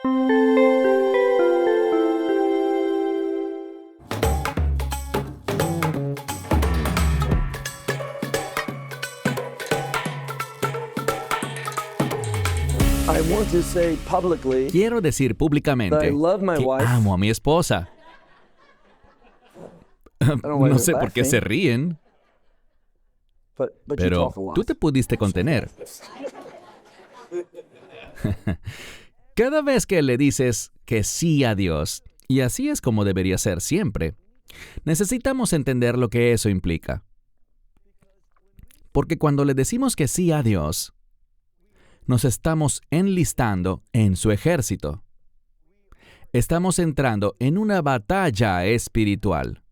I want to say publicly Quiero decir that I públicamente love my que wife. amo a mi esposa. I don't know why No you're sé por qué se laughing, ríen, but you pero talk a lot. tú te pudiste contener. Cada vez que le dices que sí a Dios, y así es como debería ser siempre, necesitamos entender lo que eso implica. Porque cuando le decimos que sí a Dios, nos estamos enlistando en su ejército. Estamos entrando en una batalla espiritual.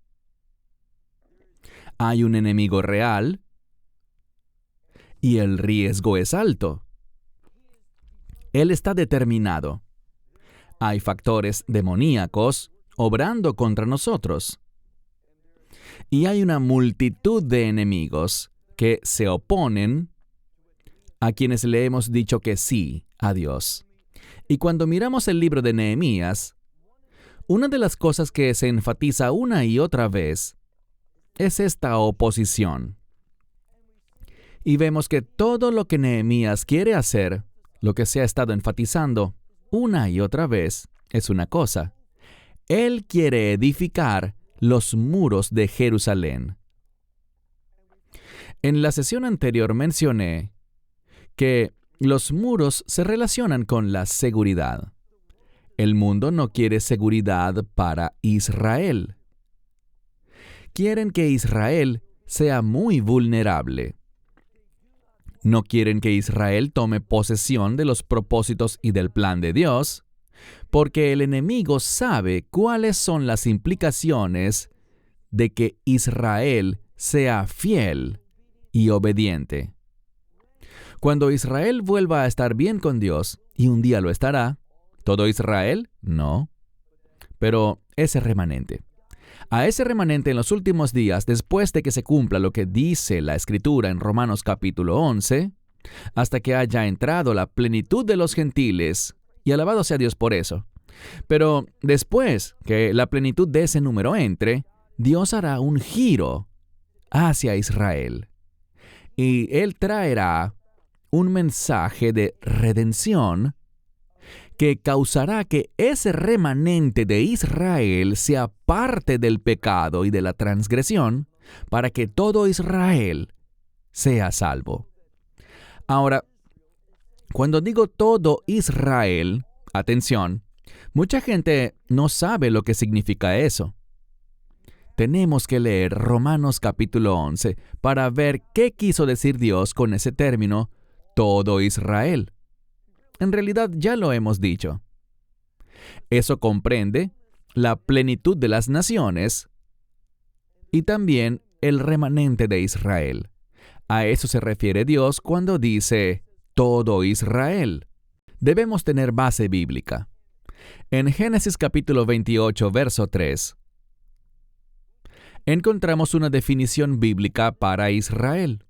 Hay un enemigo real y el riesgo es alto. Él está determinado. Hay factores demoníacos obrando contra nosotros. Y hay una multitud de enemigos que se oponen a quienes le hemos dicho que sí a Dios. Y cuando miramos el libro de Nehemías, una de las cosas que se enfatiza una y otra vez es esta oposición. Y vemos que todo lo que Nehemías quiere hacer, lo que se ha estado enfatizando una y otra vez, es una cosa. Él quiere edificar los muros de Jerusalén. En la sesión anterior mencioné que los muros se relacionan con la seguridad. El mundo no quiere seguridad para Israel. Quieren que Israel sea muy vulnerable. No quieren que Israel tome posesión de los propósitos y del plan de Dios, porque el enemigo sabe cuáles son las implicaciones de que Israel sea fiel y obediente. Cuando Israel vuelva a estar bien con Dios, y un día lo estará, ¿todo Israel? No. Pero ese remanente. A ese remanente en los últimos días, después de que se cumpla lo que dice la Escritura en Romanos capítulo 11, hasta que haya entrado la plenitud de los gentiles, y alabado sea Dios por eso. Pero después que la plenitud de ese número entre, Dios hará un giro hacia Israel. Y Él traerá un mensaje de redención que causará que ese remanente de Israel se aparte del pecado y de la transgresión para que todo Israel sea salvo. Ahora, cuando digo todo Israel, atención, mucha gente no sabe lo que significa eso. Tenemos que leer Romanos capítulo 11 para ver qué quiso decir Dios con ese término, todo Israel. En realidad ya lo hemos dicho. Eso comprende la plenitud de las naciones y también el remanente de Israel. A eso se refiere Dios cuando dice todo Israel. Debemos tener base bíblica. En Génesis capítulo 28, verso 3, encontramos una definición bíblica para Israel.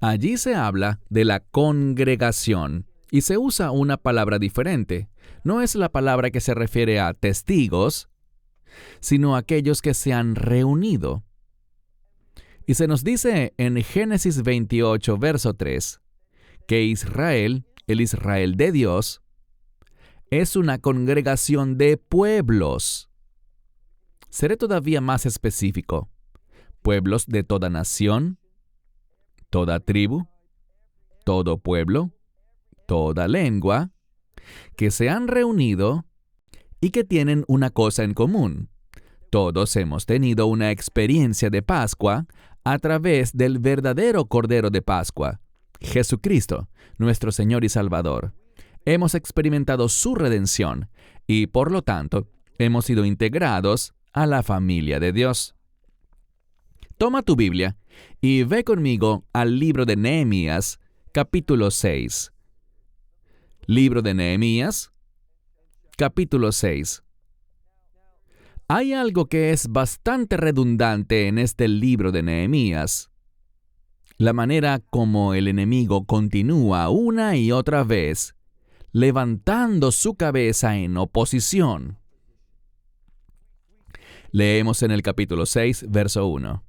Allí se habla de la congregación y se usa una palabra diferente. No es la palabra que se refiere a testigos, sino a aquellos que se han reunido. Y se nos dice en Génesis 28, verso 3, que Israel, el Israel de Dios, es una congregación de pueblos. Seré todavía más específico. Pueblos de toda nación, toda tribu, todo pueblo, toda lengua, que se han reunido y que tienen una cosa en común. Todos hemos tenido una experiencia de Pascua a través del verdadero Cordero de Pascua, Jesucristo, nuestro Señor y Salvador. Hemos experimentado su redención y, por lo tanto, hemos sido integrados a la familia de Dios. Toma tu Biblia y ve conmigo al libro de Nehemías, capítulo 6. Libro de Nehemías, capítulo 6. Hay algo que es bastante redundante en este libro de Nehemías. La manera como el enemigo continúa una y otra vez levantando su cabeza en oposición. Leemos en el capítulo 6, verso 1.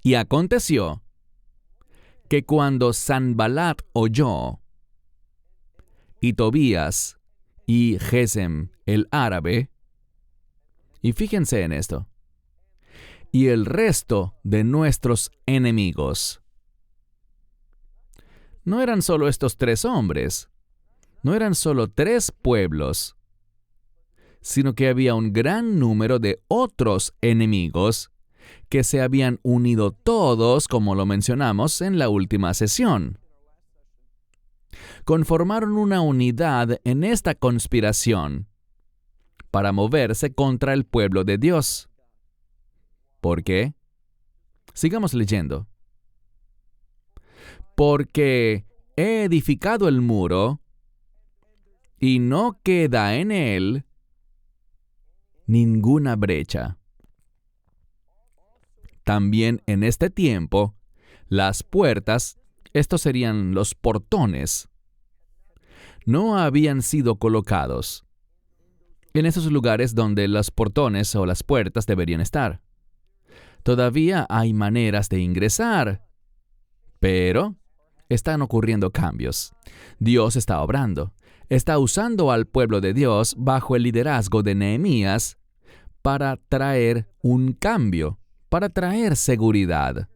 Y aconteció que cuando Sanballat oyó, y Tobías y Gesem el árabe, y fíjense en esto, y el resto de nuestros enemigos. No eran solo estos 3 hombres, no eran solo 3 pueblos, sino que había un gran número de otros enemigos que se habían unido todos, como lo mencionamos en la última sesión. Conformaron una unidad en esta conspiración para moverse contra el pueblo de Dios. ¿Por qué? Sigamos leyendo. Porque he edificado el muro, y no queda en él ninguna brecha. También en este tiempo, las puertas, estos serían los portones, no habían sido colocados en esos lugares donde los portones o las puertas deberían estar. Todavía hay maneras de ingresar, pero están ocurriendo cambios. Dios está obrando. Está usando al pueblo de Dios bajo el liderazgo de Nehemías para traer un cambio, para traer seguridad,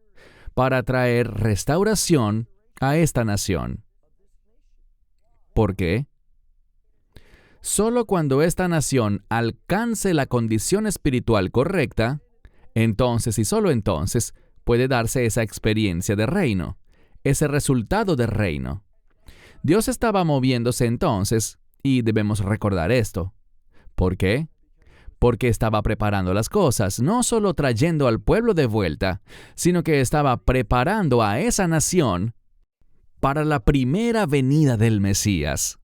para traer restauración a esta nación. ¿Por qué? Solo cuando esta nación alcance la condición espiritual correcta, entonces y solo entonces puede darse esa experiencia de reino, ese resultado de reino. Dios estaba moviéndose entonces, y debemos recordar esto. ¿Por qué? Porque estaba preparando las cosas, no solo trayendo al pueblo de vuelta, sino que estaba preparando a esa nación para la primera venida del Mesías.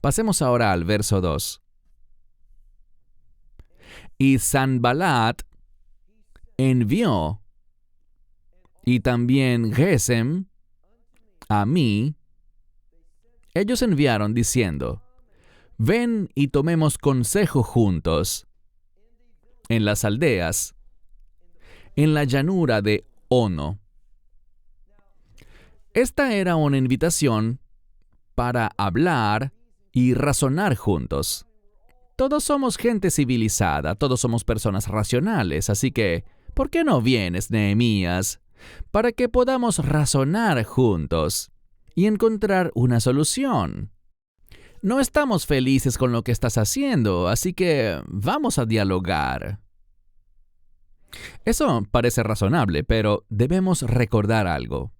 Pasemos ahora al verso 2. Y Sanballat envió, y también Gesem, a mí. Ellos enviaron diciendo: ven y tomemos consejo juntos en las aldeas, en la llanura de Ono. Esta era una invitación para hablar y razonar juntos. Todos somos gente civilizada, todos somos personas racionales, así que, ¿por qué no vienes, Nehemías, para que podamos razonar juntos y encontrar una solución? No estamos felices con lo que estás haciendo, así que vamos a dialogar. Eso parece razonable, pero debemos recordar algo.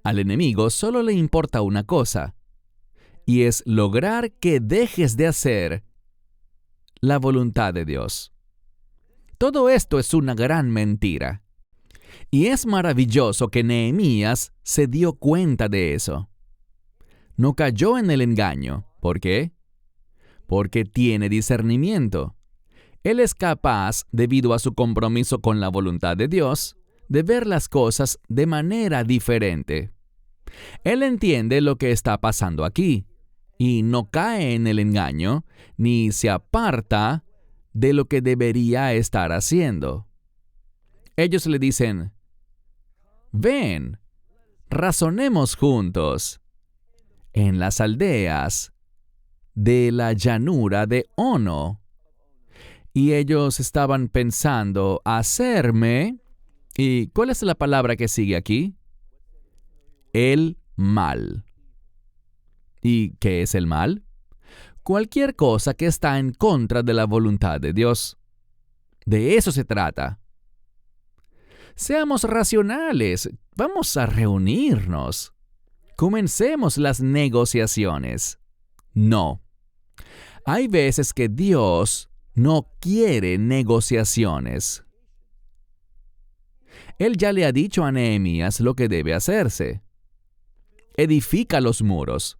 Al enemigo solo le importa una cosa, y es lograr que dejes de hacer la voluntad de Dios. Todo esto es una gran mentira. Y es maravilloso que Nehemías se dio cuenta de eso. No cayó en el engaño. ¿Por qué? Porque tiene discernimiento. Él es capaz, debido a su compromiso con la voluntad de Dios, de ver las cosas de manera diferente. Él entiende lo que está pasando aquí, y no cae en el engaño, ni se aparta de lo que debería estar haciendo. Ellos le dicen: ven, razonemos juntos en las aldeas de la llanura de Ono. Y ellos estaban pensando hacerme, ¿y cuál es la palabra que sigue aquí? El mal. ¿Y qué es el mal? Cualquier cosa que está en contra de la voluntad de Dios. De eso se trata. Seamos racionales. Vamos a reunirnos. Comencemos las negociaciones. No. Hay veces que Dios no quiere negociaciones. Él ya le ha dicho a Nehemías lo que debe hacerse. Edifica los muros.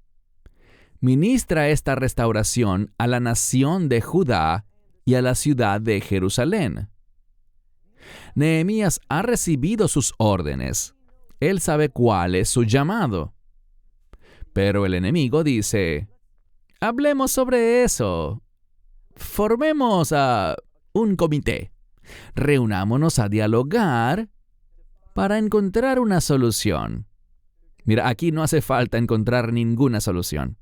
Ministra esta restauración a la nación de Judá y a la ciudad de Jerusalén. Nehemías ha recibido sus órdenes. Él sabe cuál es su llamado. Pero el enemigo dice, hablemos sobre eso. Formemos un comité. Reunámonos a dialogar para encontrar una solución. Mira, aquí no hace falta encontrar ninguna solución.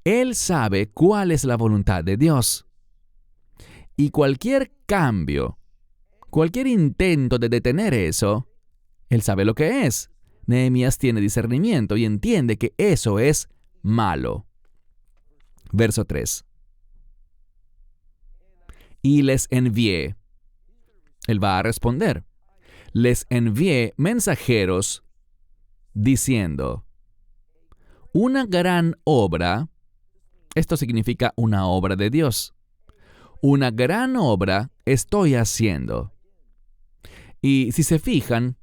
Él sabe cuál es la voluntad de Dios. Y cualquier cambio, cualquier intento de detener eso, Él sabe lo que es. Nehemías tiene discernimiento y entiende que eso es malo. Verso 3. Y les envié. Él va a responder. Les envié mensajeros diciendo, una gran obra, esto significa una obra de Dios. Una gran obra estoy haciendo. Y si se fijan,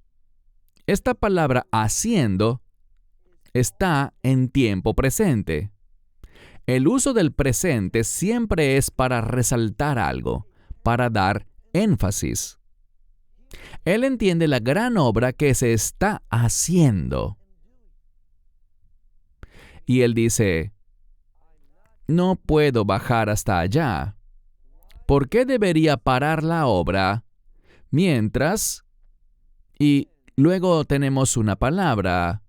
esta palabra haciendo está en tiempo presente. El uso del presente siempre es para resaltar algo, para dar énfasis. Él entiende la gran obra que se está haciendo. Y él dice, no puedo bajar hasta allá. ¿Por qué debería parar la obra mientras? Y luego tenemos una palabra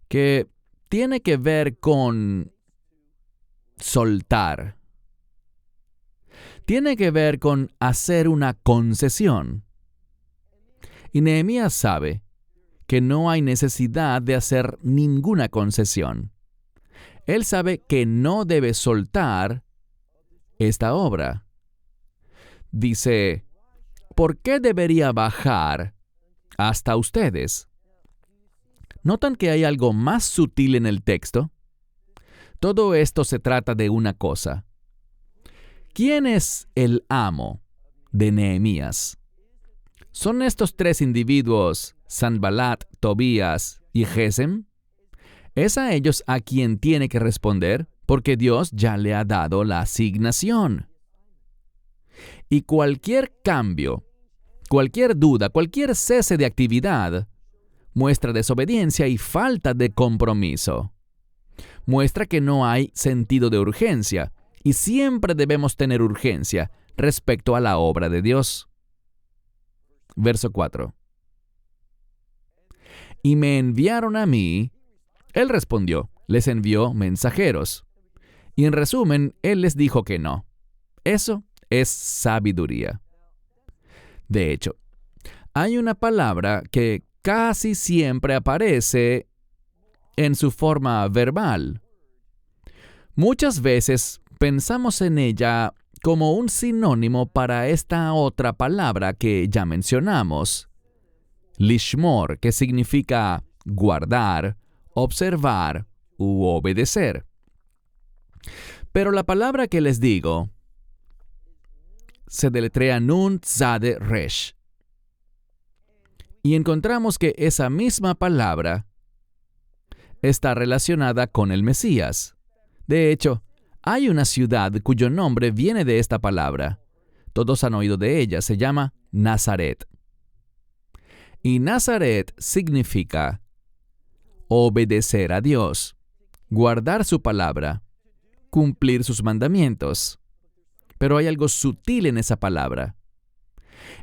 que tiene que ver con soltar. Tiene que ver con hacer una concesión. Y Nehemías sabe que no hay necesidad de hacer ninguna concesión. Él sabe que no debe soltar esta obra. Dice, ¿por qué debería bajar hasta ustedes? ¿Notan que hay algo más sutil en el texto? Todo esto se trata de una cosa. ¿Quién es el amo de Nehemías? ¿Son estos tres individuos, Sanballat, Tobías y Gesem? Es a ellos a quien tiene que responder, porque Dios ya le ha dado la asignación. Y cualquier cambio, cualquier duda, cualquier cese de actividad, muestra desobediencia y falta de compromiso. Muestra que no hay sentido de urgencia, y siempre debemos tener urgencia respecto a la obra de Dios. Verso 4. Y me enviaron a mí. Él respondió, les envió mensajeros. Y en resumen, él les dijo que no. Eso es sabiduría. De hecho, hay una palabra que casi siempre aparece en su forma verbal. Muchas veces pensamos en ella como un sinónimo para esta otra palabra que ya mencionamos, lishmor, que significa guardar, observar u obedecer. Pero la palabra que les digo se deletrea Nun Tzade Resh. Y encontramos que esa misma palabra está relacionada con el Mesías. De hecho, hay una ciudad cuyo nombre viene de esta palabra. Todos han oído de ella. Se llama Nazaret. Y Nazaret significa obedecer a Dios, guardar su palabra, cumplir sus mandamientos. Pero hay algo sutil en esa palabra.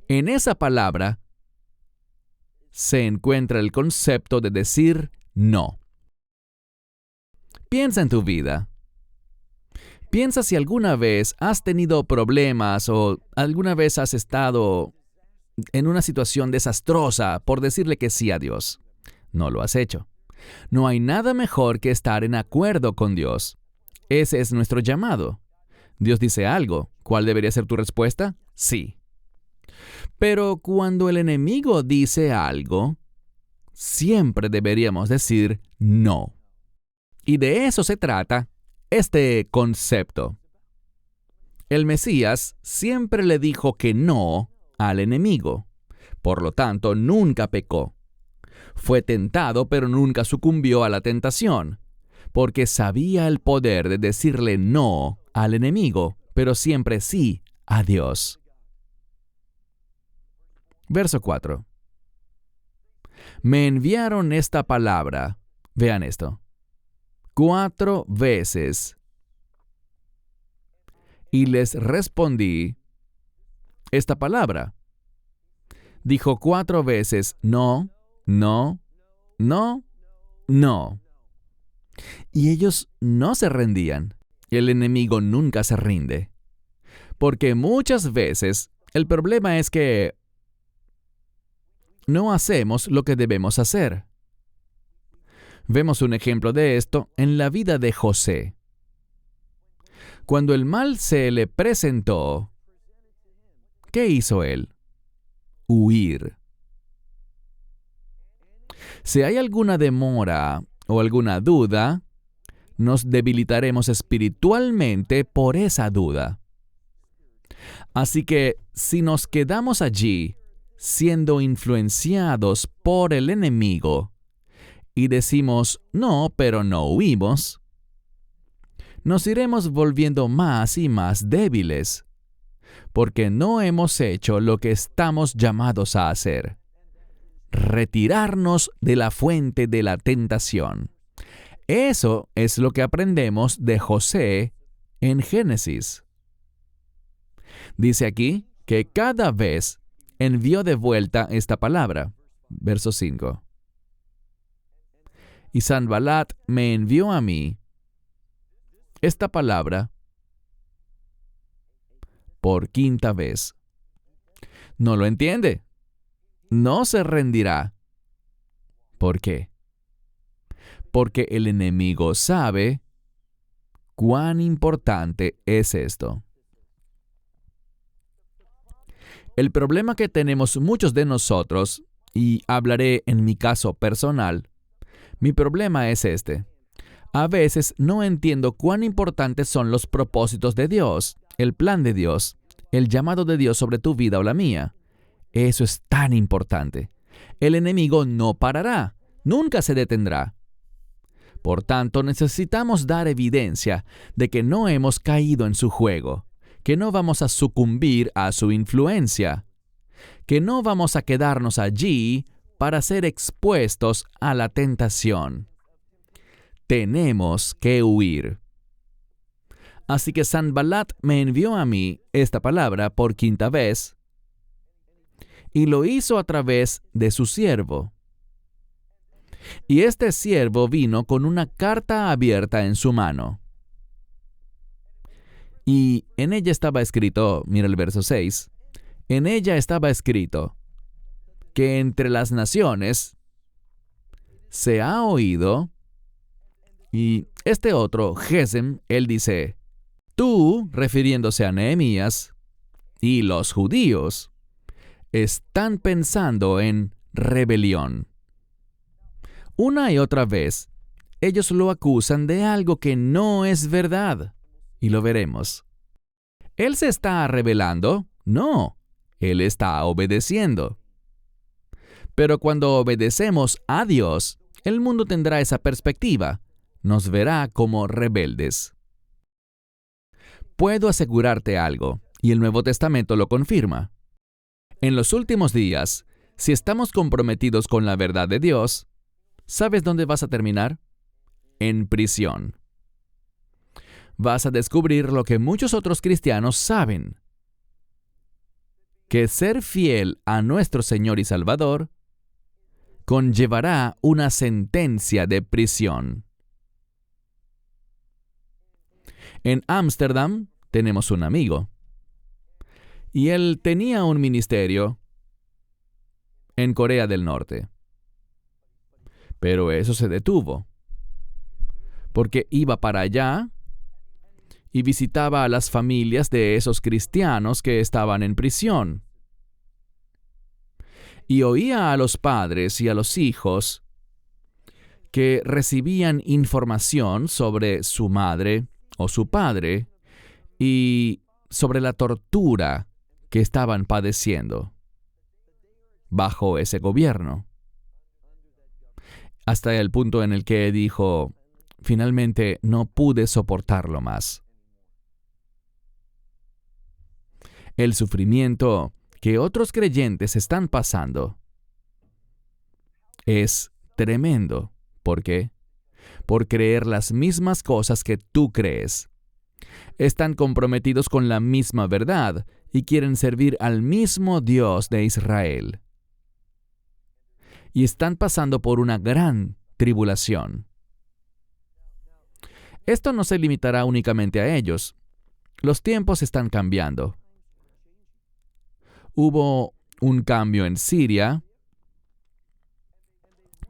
En esa palabra se encuentra el concepto de decir no. Piensa en tu vida. Piensa si alguna vez has tenido problemas o alguna vez has estado en una situación desastrosa por decirle que sí a Dios. No lo has hecho. No hay nada mejor que estar en acuerdo con Dios. Ese es nuestro llamado. Dios dice algo. ¿Cuál debería ser tu respuesta? Sí. Pero cuando el enemigo dice algo, siempre deberíamos decir no. Y de eso se trata este concepto. El Mesías siempre le dijo que no al enemigo. Por lo tanto, nunca pecó. Fue tentado, pero nunca sucumbió a la tentación, porque sabía el poder de decirle no al enemigo, pero siempre sí a Dios. Verso 4. Me enviaron esta palabra. Vean esto. 4 veces. Y les respondí esta palabra. Dijo 4 veces, no, no, no, no. Y ellos no se rendían. El enemigo nunca se rinde. Porque muchas veces el problema es que no hacemos lo que debemos hacer. Vemos un ejemplo de esto en la vida de José. Cuando el mal se le presentó, ¿qué hizo él? Huir. Si hay alguna demora o alguna duda, nos debilitaremos espiritualmente por esa duda. Así que si nos quedamos allí, siendo influenciados por el enemigo, y decimos, no, pero no huimos, nos iremos volviendo más y más débiles, porque no hemos hecho lo que estamos llamados a hacer: retirarnos de la fuente de la tentación. Eso es lo que aprendemos de José en Génesis. Dice aquí que cada vez envió de vuelta esta palabra. Verso 5. Y Sanballat me envió a mí esta palabra por 5ª vez. No lo entiende. No se rendirá. ¿Por qué? Porque el enemigo sabe cuán importante es esto. El problema que tenemos muchos de nosotros, y hablaré en mi caso personal, mi problema es este. A veces no entiendo cuán importantes son los propósitos de Dios, el plan de Dios, el llamado de Dios sobre tu vida o la mía. Eso es tan importante. El enemigo no parará, nunca se detendrá. Por tanto, necesitamos dar evidencia de que no hemos caído en su juego, que no vamos a sucumbir a su influencia, que no vamos a quedarnos allí para ser expuestos a la tentación. Tenemos que huir. Así que Sanballat me envió a mí esta palabra por 5ª vez, y lo hizo a través de su siervo. Y este siervo vino con una carta abierta en su mano. Y en ella estaba escrito, mira el verso 6, en ella estaba escrito que entre las naciones se ha oído, y este otro, Gesem, él dice, tú, refiriéndose a Nehemías, y los judíos, están pensando en rebelión. Una y otra vez, ellos lo acusan de algo que no es verdad, y lo veremos. ¿Él se está rebelando? No, él está obedeciendo. Pero cuando obedecemos a Dios, el mundo tendrá esa perspectiva, nos verá como rebeldes. Puedo asegurarte algo, y el Nuevo Testamento lo confirma. En los últimos días, si estamos comprometidos con la verdad de Dios, ¿sabes dónde vas a terminar? En prisión. Vas a descubrir lo que muchos otros cristianos saben: que ser fiel a nuestro Señor y Salvador conllevará una sentencia de prisión. En Ámsterdam tenemos un amigo, y él tenía un ministerio en Corea del Norte. Pero eso se detuvo, porque iba para allá y visitaba a las familias de esos cristianos que estaban en prisión. Y oía a los padres y a los hijos que recibían información sobre su madre o su padre y sobre la tortura que estaban padeciendo bajo ese gobierno. Hasta el punto en el que dijo, finalmente no pude soportarlo más. El sufrimiento que otros creyentes están pasando es tremendo. ¿Por qué? por creer las mismas cosas que tú crees. Están comprometidos con la misma verdad y quieren servir al mismo Dios de Israel. Y están pasando por una gran tribulación. Esto no se limitará únicamente a ellos. Los tiempos están cambiando. Hubo un cambio en Siria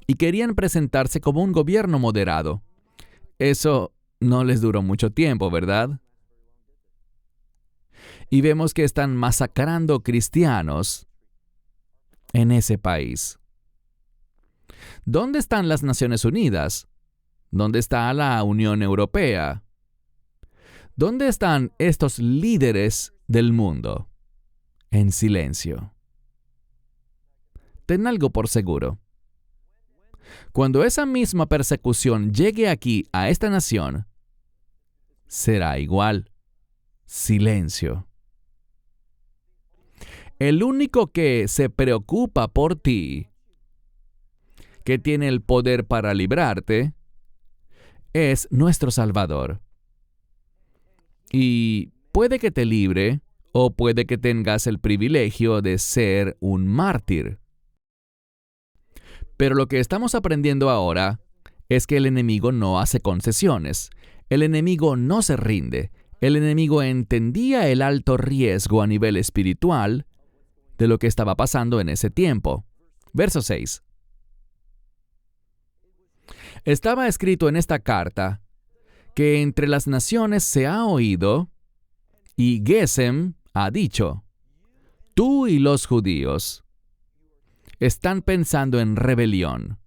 y querían presentarse como un gobierno moderado. Eso no les duró mucho tiempo, ¿verdad? Y vemos que están masacrando cristianos en ese país. ¿Dónde están las Naciones Unidas? ¿Dónde está la Unión Europea? ¿Dónde están estos líderes del mundo? En silencio. Ten algo por seguro. Cuando esa misma persecución llegue aquí a esta nación, será igual. Silencio. El único que se preocupa por ti, que tiene el poder para librarte, es nuestro Salvador. Y puede que te libre, o puede que tengas el privilegio de ser un mártir. Pero lo que estamos aprendiendo ahora es que el enemigo no hace concesiones. El enemigo no se rinde. El enemigo entendía el alto riesgo a nivel espiritual de lo que estaba pasando en ese tiempo. Verso 6. Estaba escrito en esta carta que entre las naciones se ha oído, y Gesem ha dicho, tú y los judíos están pensando en rebelión.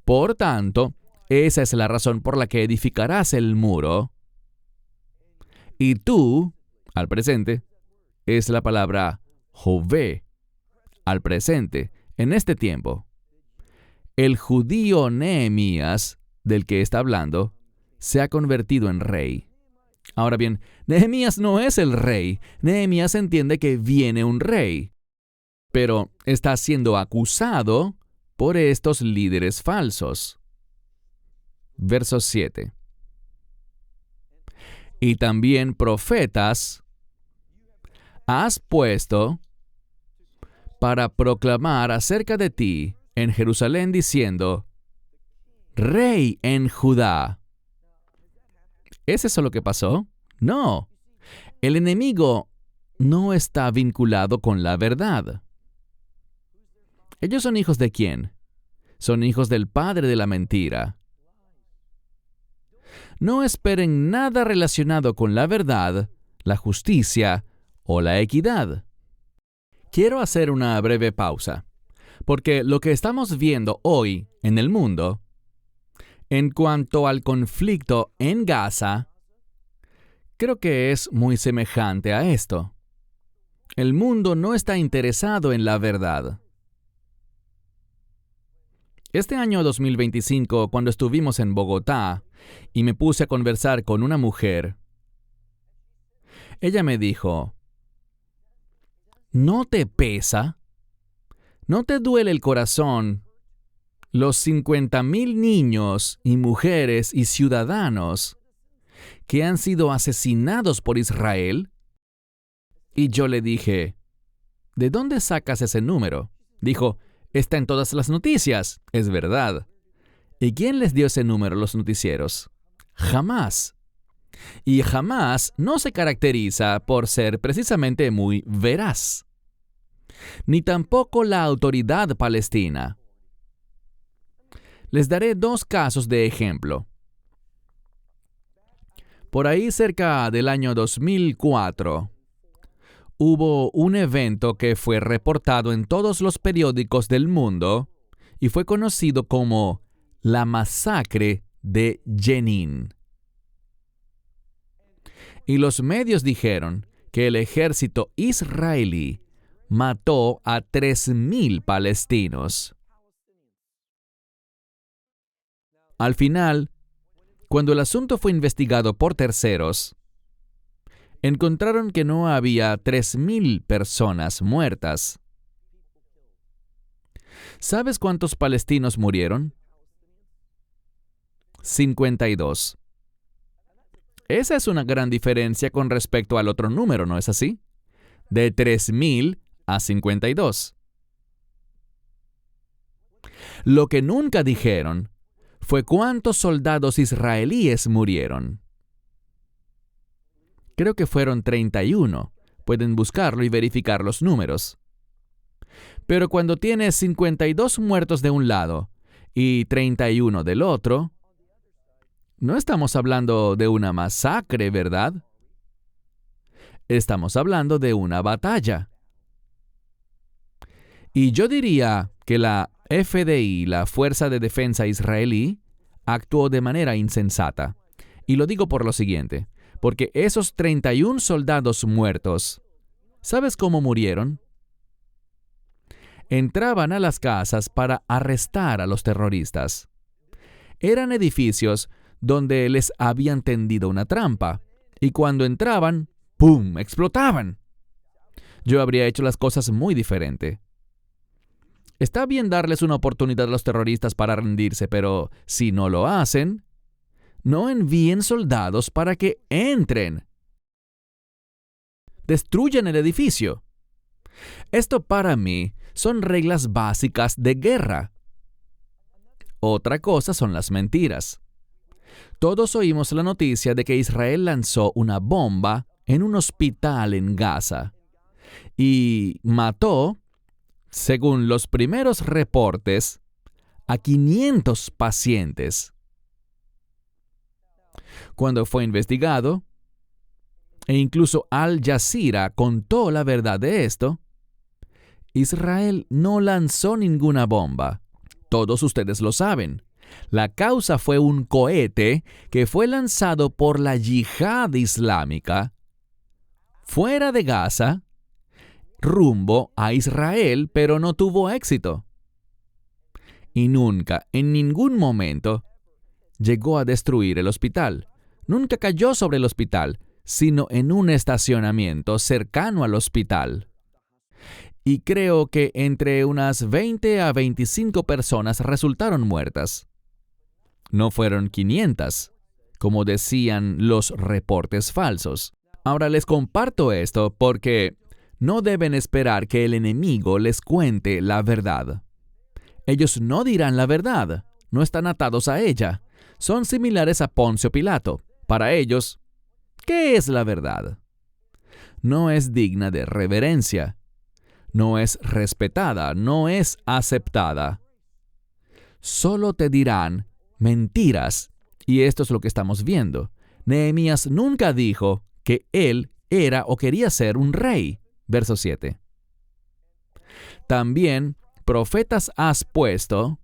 Por tanto, esa es la razón por la que edificarás el muro. Y tú, al presente, es la palabra Jové, al presente, en este tiempo. El judío Nehemías, del que está hablando, se ha convertido en rey. Ahora bien, Nehemías no es el rey. Nehemías entiende que viene un rey, pero está siendo acusado por estos líderes falsos. Verso 7. Y también profetas has puesto para proclamar acerca de ti en Jerusalén diciendo, Rey en Judá. ¿Es eso lo que pasó? No. El enemigo no está vinculado con la verdad. ¿Ellos son hijos de quién? Son hijos del padre de la mentira. No esperen nada relacionado con la verdad, la justicia o la equidad. Quiero hacer una breve pausa, porque lo que estamos viendo hoy en el mundo, en cuanto al conflicto en Gaza, creo que es muy semejante a esto. El mundo no está interesado en la verdad. Este año 2025, cuando estuvimos en Bogotá y me puse a conversar con una mujer, ella me dijo, ¿no te pesa? ¿No te duele el corazón los 50,000 niños y mujeres y ciudadanos que han sido asesinados por Israel? Y yo le dije, ¿de dónde sacas ese número? Dijo, está en todas las noticias. Es verdad. ¿Y quién les dio ese número a los noticieros? Hamás. Y Hamás no se caracteriza por ser precisamente muy veraz. Ni tampoco la autoridad palestina. Les daré 2 casos de ejemplo. Por ahí cerca del año 2004, hubo un evento que fue reportado en todos los periódicos del mundo y fue conocido como la masacre de Jenin. Y los medios dijeron que el ejército israelí mató a 3,000 palestinos. Al final, cuando el asunto fue investigado por terceros, encontraron que no había 3,000 personas muertas. ¿Sabes cuántos palestinos murieron? 52. Esa es una gran diferencia con respecto al otro número, ¿no es así? De 3,000 a 52. Lo que nunca dijeron fue cuántos soldados israelíes murieron. Creo que fueron 31. Pueden buscarlo y verificar los números. Pero cuando tienes 52 muertos de un lado y 31 del otro, no estamos hablando de una masacre, ¿verdad? Estamos hablando de una batalla. Y yo diría que la FDI, la Fuerza de Defensa Israelí, actuó de manera insensata. Y lo digo por lo siguiente, porque esos 31 soldados muertos, ¿sabes cómo murieron? Entraban a las casas para arrestar a los terroristas. Eran edificios donde les habían tendido una trampa, y cuando entraban, ¡pum!, explotaban. Yo habría hecho las cosas muy diferente. Está bien darles una oportunidad a los terroristas para rendirse, pero si no lo hacen, no envíen soldados para que entren. Destruyan el edificio. Esto para mí son reglas básicas de guerra. Otra cosa son las mentiras. Todos oímos la noticia de que Israel lanzó una bomba en un hospital en Gaza y mató, según los primeros reportes, a 500 pacientes. Cuando fue investigado, e incluso Al Jazeera contó la verdad de esto, Israel no lanzó ninguna bomba. Todos ustedes lo saben. La causa fue un cohete que fue lanzado por la Yihad Islámica fuera de Gaza, rumbo a Israel, pero no tuvo éxito. Y nunca, en ningún momento, llegó a destruir el hospital. Nunca cayó sobre el hospital, sino en un estacionamiento cercano al hospital. Y creo que entre unas 20 a 25 personas resultaron muertas. No fueron 500, como decían los reportes falsos. Ahora les comparto esto porque no deben esperar que el enemigo les cuente la verdad. Ellos no dirán la verdad, no están atados a ella. Son similares a Poncio Pilato. Para ellos, ¿qué es la verdad? No es digna de reverencia. No es respetada, no es aceptada. Solo te dirán mentiras, y esto es lo que estamos viendo. Nehemías nunca dijo que él era o quería ser un rey. Verso 7. También profetas has puesto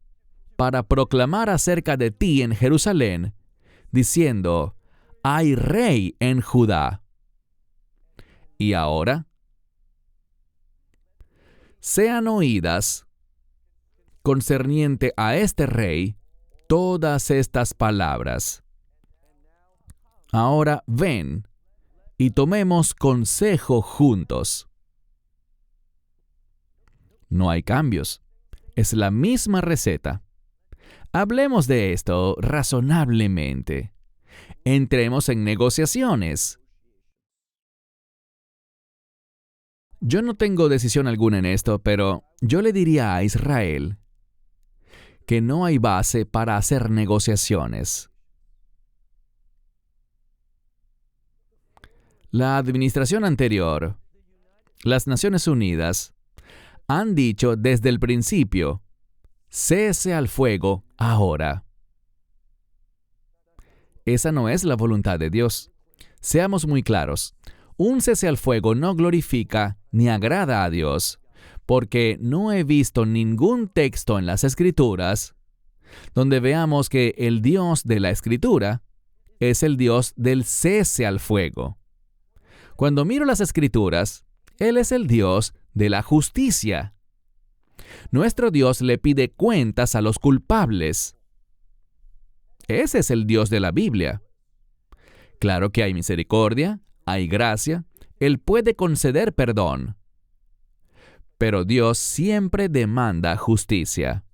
para proclamar acerca de ti en Jerusalén, diciendo, hay rey en Judá. Y ahora, sean oídas, concerniente a este rey, todas estas palabras. Ahora ven y tomemos consejo juntos. No hay cambios. Es la misma receta. Hablemos de esto razonablemente. Entremos en negociaciones. Yo no tengo decisión alguna en esto, pero yo le diría a Israel que no hay base para hacer negociaciones. La administración anterior, las Naciones Unidas, han dicho desde el principio, cese al fuego ahora. Esa no es la voluntad de Dios. Seamos muy claros. Un cese al fuego no glorifica ni agrada a Dios, porque no he visto ningún texto en las Escrituras donde veamos que el Dios de la Escritura es el Dios del cese al fuego. Cuando miro las Escrituras, Él es el Dios de la justicia. Nuestro Dios le pide cuentas a los culpables. Ese es el Dios de la Biblia. Claro que hay misericordia, hay gracia, Él puede conceder perdón. Pero Dios siempre demanda justicia.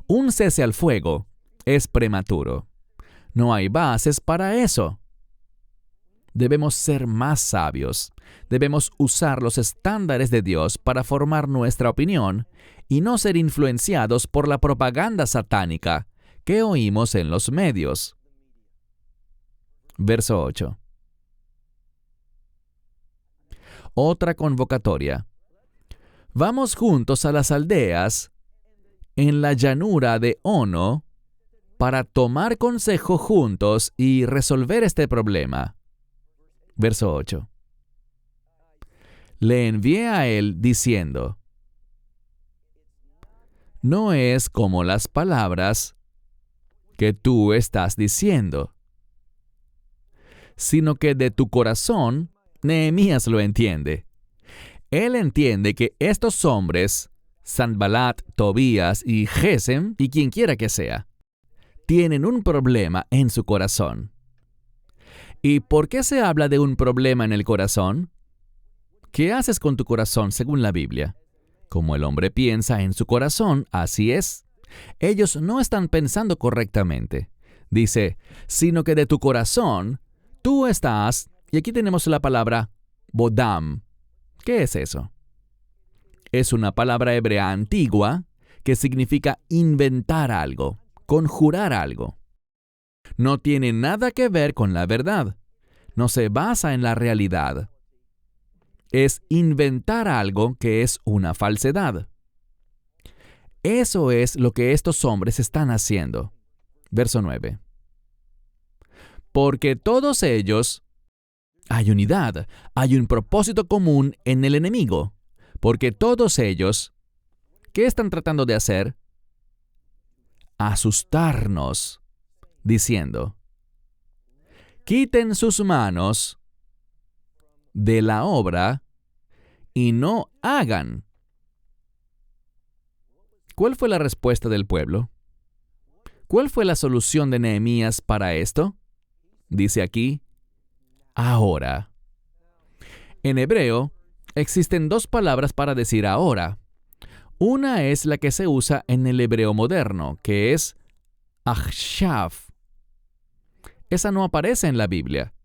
Un cese al fuego es prematuro. No hay bases para eso. Debemos ser más sabios. Debemos usar los estándares de Dios para formar nuestra opinión y no ser influenciados por la propaganda satánica que oímos en los medios. Verso 8. Otra convocatoria. Vamos juntos a las aldeas en la llanura de Ono para tomar consejo juntos y resolver este problema. Verso 8. Le envié a él diciendo: no es como las palabras que tú estás diciendo, sino que de tu corazón Nehemías lo entiende. Él entiende que estos hombres, Sanballat, Tobías y Gesem, y quien quiera que sea, tienen un problema en su corazón. ¿Y por qué se habla de un problema en el corazón? ¿Qué haces con tu corazón según la Biblia? Como el hombre piensa en su corazón, así es. Ellos no están pensando correctamente. Dice, sino que de tu corazón, tú estás, y aquí tenemos la palabra bodam. ¿Qué es eso? Es una palabra hebrea antigua que significa inventar algo, conjurar algo. No tiene nada que ver con la verdad. No se basa en la realidad. Es inventar algo que es una falsedad. Eso es lo que estos hombres están haciendo. Verso 9. Porque todos ellos, hay unidad, hay un propósito común en el enemigo. Porque todos ellos, ¿qué están tratando de hacer? Asustarnos, diciendo, quiten sus manos de la obra y no hagan. ¿Cuál fue la respuesta del pueblo? ¿Cuál fue la solución de Nehemías para esto? Dice aquí, ahora. En hebreo, existen dos palabras para decir ahora. Una es la que se usa en el hebreo moderno, que es achshav. Esa no aparece en la Biblia,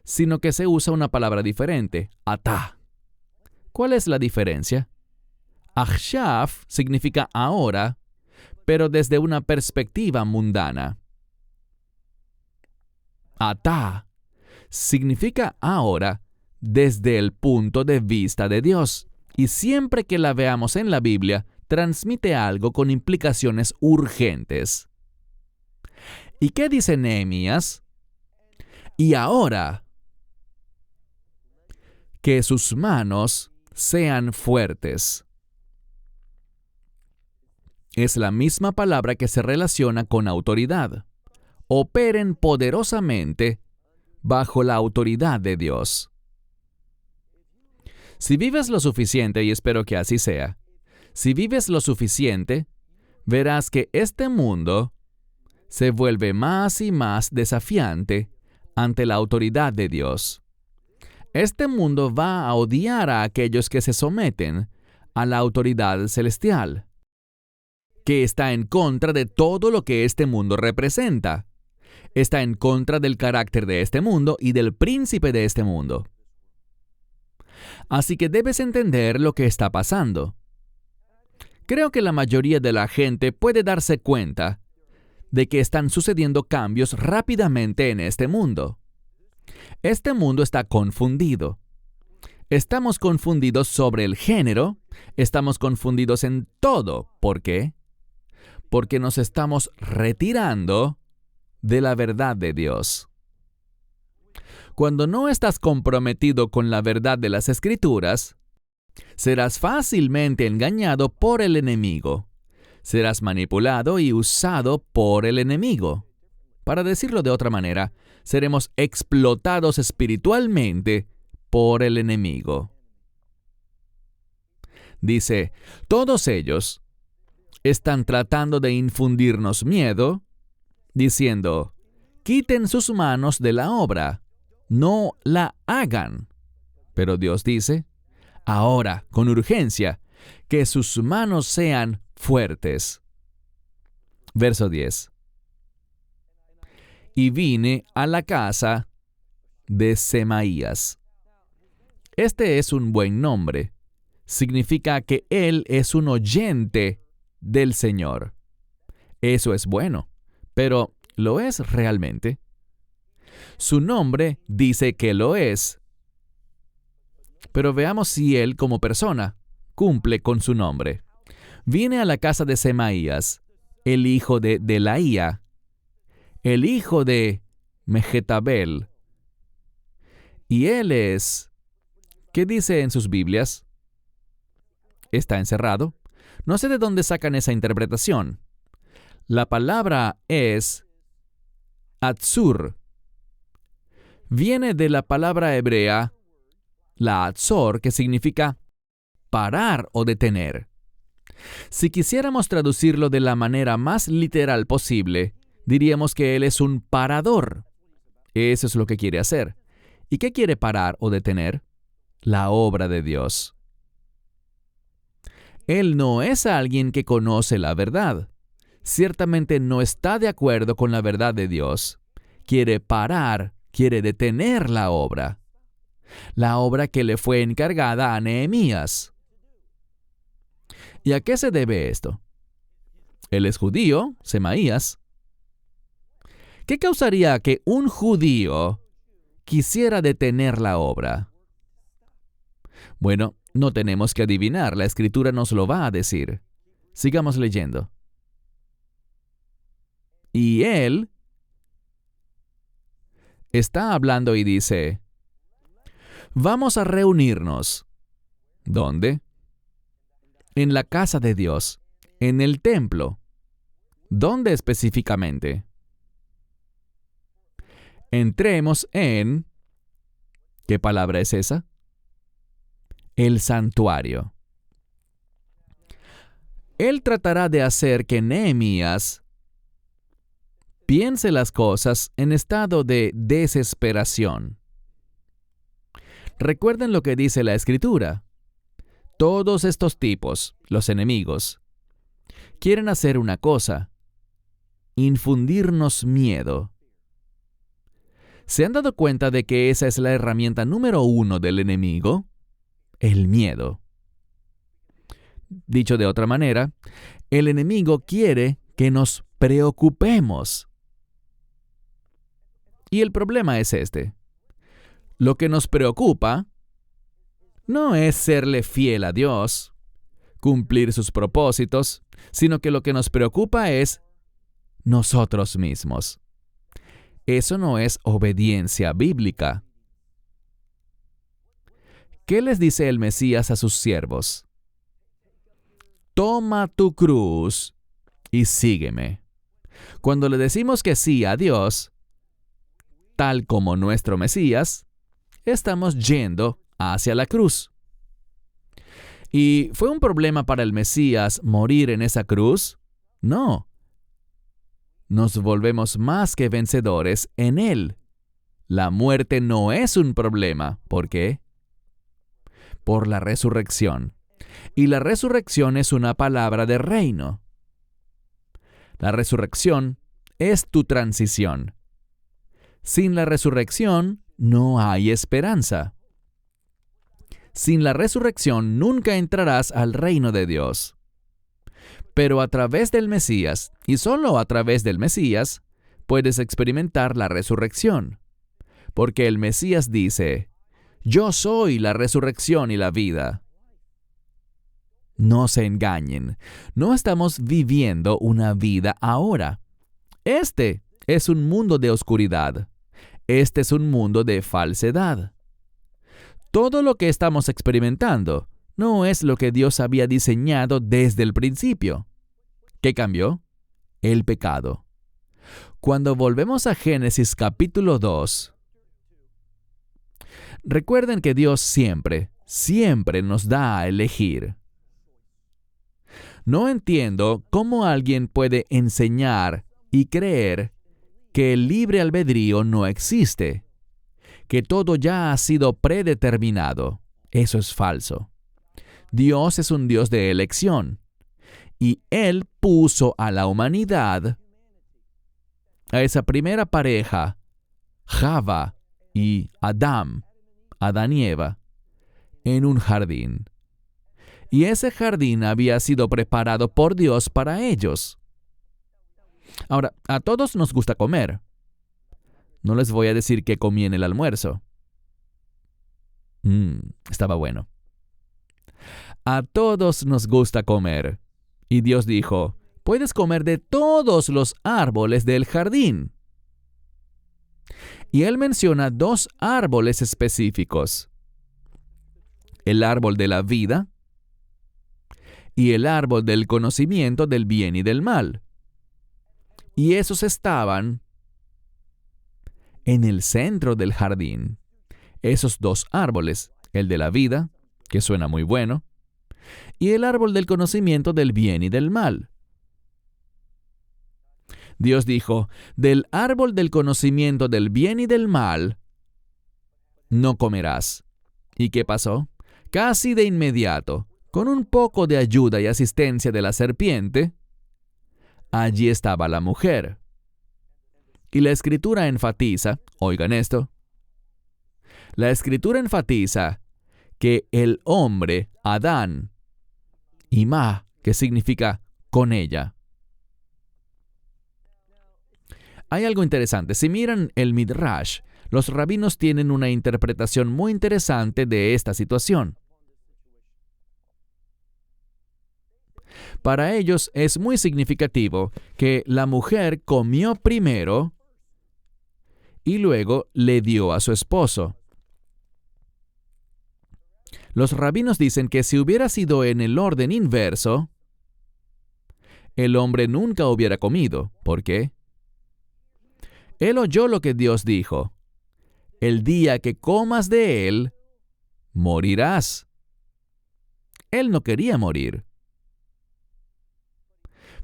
sino que se usa una palabra diferente, atá. ¿Cuál es la diferencia? Achshav significa ahora, pero desde una perspectiva mundana. Atá significa ahora desde el punto de vista de Dios, y siempre que la veamos en la Biblia, transmite algo con implicaciones urgentes. ¿Y qué dice Nehemías? Y ahora, que sus manos sean fuertes. Es la misma palabra que se relaciona con autoridad. Operen poderosamente bajo la autoridad de Dios. Si vives lo suficiente, y espero que así sea, si vives lo suficiente, verás que este mundo se vuelve más y más desafiante ante la autoridad de Dios. Este mundo va a odiar a aquellos que se someten a la autoridad celestial, que está en contra de todo lo que este mundo representa. Está en contra del carácter de este mundo y del príncipe de este mundo. Así que debes entender lo que está pasando. Creo que la mayoría de la gente puede darse cuenta de que están sucediendo cambios rápidamente en este mundo. Este mundo está confundido. Estamos confundidos sobre el género, estamos confundidos en todo. ¿Por qué? Porque nos estamos retirando de la verdad de Dios. Cuando no estás comprometido con la verdad de las Escrituras, serás fácilmente engañado por el enemigo. Serás manipulado y usado por el enemigo. Para decirlo de otra manera, seremos explotados espiritualmente por el enemigo. Dice, todos ellos están tratando de infundirnos miedo, diciendo, quiten sus manos de la obra, no la hagan. Pero Dios dice, ahora, con urgencia, que sus manos sean fuertes. Verso 10. y vine a la casa de Semaías. Este es un buen nombre. Significa que él es un oyente del Señor. Eso es bueno, pero ¿lo es realmente? Su nombre dice que lo es. Pero veamos si él como persona cumple con su nombre. Vine a la casa de Semaías, el hijo de Delaía, el hijo de Mehetabel. Y él es... ¿Qué dice en sus Biblias? Está encerrado. No sé de dónde sacan esa interpretación. La palabra es Atzur. Viene de la palabra hebrea, la Atzor, que significa parar o detener. Si quisiéramos traducirlo de la manera más literal posible, diríamos que él es un parador. Eso es lo que quiere hacer. ¿Y qué quiere parar o detener? La obra de Dios. Él no es alguien que conoce la verdad. Ciertamente no está de acuerdo con la verdad de Dios. Quiere parar, quiere detener la obra que le fue encargada a Nehemías. ¿Y a qué se debe esto? Él es judío, Semaías. ¿Qué causaría que un judío quisiera detener la obra? Bueno, no tenemos que adivinar, la Escritura nos lo va a decir. Sigamos leyendo. Y él está hablando y dice, vamos a reunirnos. ¿Dónde? En la casa de Dios, en el templo. ¿Dónde específicamente? Entremos en... ¿Qué palabra es esa? El santuario. Él tratará de hacer que Nehemías piense las cosas en estado de desesperación. Recuerden lo que dice la Escritura. Todos estos tipos, los enemigos, quieren hacer una cosa: infundirnos miedo. ¿Se han dado cuenta de que esa es la herramienta número 1 del enemigo? El miedo. Dicho de otra manera, el enemigo quiere que nos preocupemos. Y el problema es este. Lo que nos preocupa no es serle fiel a Dios, cumplir sus propósitos, sino que lo que nos preocupa es nosotros mismos. Eso no es obediencia bíblica. ¿Qué les dice el Mesías a sus siervos? Toma tu cruz y sígueme. Cuando le decimos que sí a Dios, tal como nuestro Mesías, estamos yendo hacia la cruz. ¿Y fue un problema para el Mesías morir en esa cruz? No. Nos volvemos más que vencedores en Él. La muerte no es un problema. ¿Por qué? Por la resurrección. Y la resurrección es una palabra de reino. La resurrección es tu transición. Sin la resurrección no hay esperanza. Sin la resurrección nunca entrarás al reino de Dios. Pero a través del Mesías, y solo a través del Mesías, puedes experimentar la resurrección. Porque el Mesías dice, yo soy la resurrección y la vida. No se engañen, no estamos viviendo una vida ahora. Este es un mundo de oscuridad. Este es un mundo de falsedad. Todo lo que estamos experimentando no es lo que Dios había diseñado desde el principio. ¿Qué cambió? El pecado. Cuando volvemos a Génesis capítulo 2, recuerden que Dios siempre nos da a elegir. No entiendo cómo alguien puede enseñar y creer que el libre albedrío no existe, que todo ya ha sido predeterminado. Eso es falso. Dios es un Dios de elección, y Él puso a la humanidad a esa primera pareja, Java y Adán y Eva, en un jardín. Y ese jardín había sido preparado por Dios para ellos. Ahora, a todos nos gusta comer. No les voy a decir qué comí en el almuerzo. Estaba bueno. A todos nos gusta comer. Y Dios dijo, puedes comer de todos los árboles del jardín. Y Él menciona 2 árboles específicos. El árbol de la vida y el árbol del conocimiento del bien y del mal. Y esos estaban en el centro del jardín. Esos 2 árboles, el de la vida, que suena muy bueno, y el árbol del conocimiento del bien y del mal. Dios dijo, del árbol del conocimiento del bien y del mal no comerás. ¿Y qué pasó? Casi de inmediato, con un poco de ayuda y asistencia de la serpiente, allí estaba la mujer. Y la Escritura enfatiza, oigan esto, la Escritura enfatiza que el hombre, Adán, y Ma, que significa con ella. Hay algo interesante. Si miran el Midrash, los rabinos tienen una interpretación muy interesante de esta situación. Para ellos es muy significativo que la mujer comió primero y luego le dio a su esposo. Los rabinos dicen que si hubiera sido en el orden inverso, el hombre nunca hubiera comido. ¿Por qué? Él oyó lo que Dios dijo. El día que comas de él, morirás. Él no quería morir.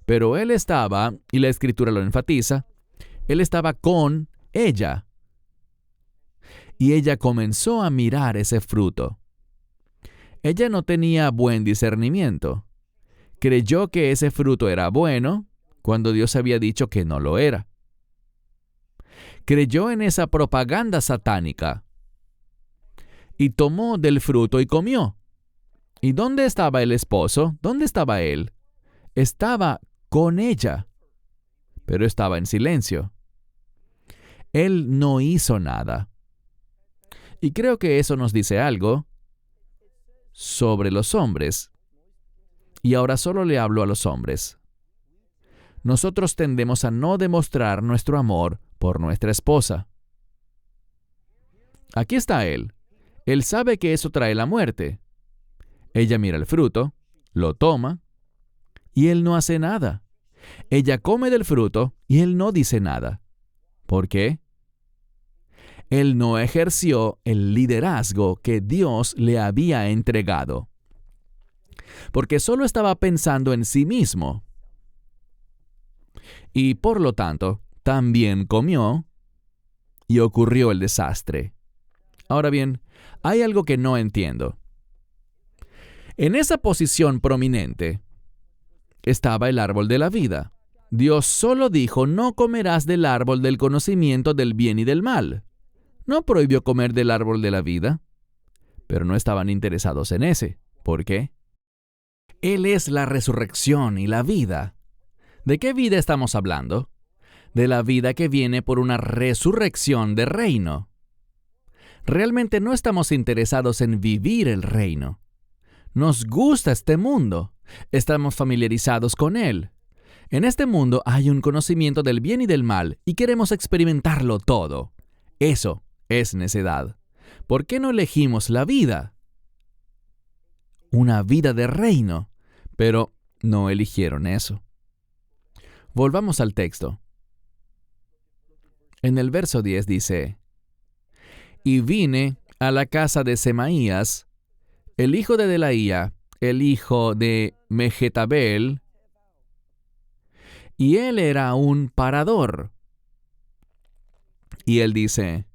Pero él estaba, y la Escritura lo enfatiza, él estaba con ella. Y ella comenzó a mirar ese fruto. Ella no tenía buen discernimiento. Creyó que ese fruto era bueno cuando Dios había dicho que no lo era. Creyó en esa propaganda satánica y tomó del fruto y comió. ¿Y dónde estaba el esposo? ¿Dónde estaba él? Estaba con ella, pero estaba en silencio. Él no hizo nada. Y creo que eso nos dice algo sobre los hombres. Y ahora solo le hablo a los hombres. Nosotros tendemos a no demostrar nuestro amor por nuestra esposa. Aquí está él. Él sabe que eso trae la muerte. Ella mira el fruto, lo toma, y él no hace nada. Ella come del fruto y él no dice nada. ¿Por qué? Él no ejerció el liderazgo que Dios le había entregado. Porque solo estaba pensando en sí mismo. Y por lo tanto, también comió y ocurrió el desastre. Ahora bien, hay algo que no entiendo. En esa posición prominente estaba el árbol de la vida. Dios solo dijo, no comerás del árbol del conocimiento del bien y del mal. No prohibió comer del árbol de la vida, pero no estaban interesados en ese. ¿Por qué? Él es la resurrección y la vida. ¿De qué vida estamos hablando? De la vida que viene por una resurrección de reino. Realmente no estamos interesados en vivir el reino. Nos gusta este mundo. Estamos familiarizados con él. En este mundo hay un conocimiento del bien y del mal y queremos experimentarlo todo. Eso es necedad. ¿Por qué no elegimos la vida? Una vida de reino, pero no eligieron eso. Volvamos al texto. En el verso 10 dice, y vine a la casa de Semaías, el hijo de Delaía, el hijo de Mehetabel, y él era un parador. Y él dice,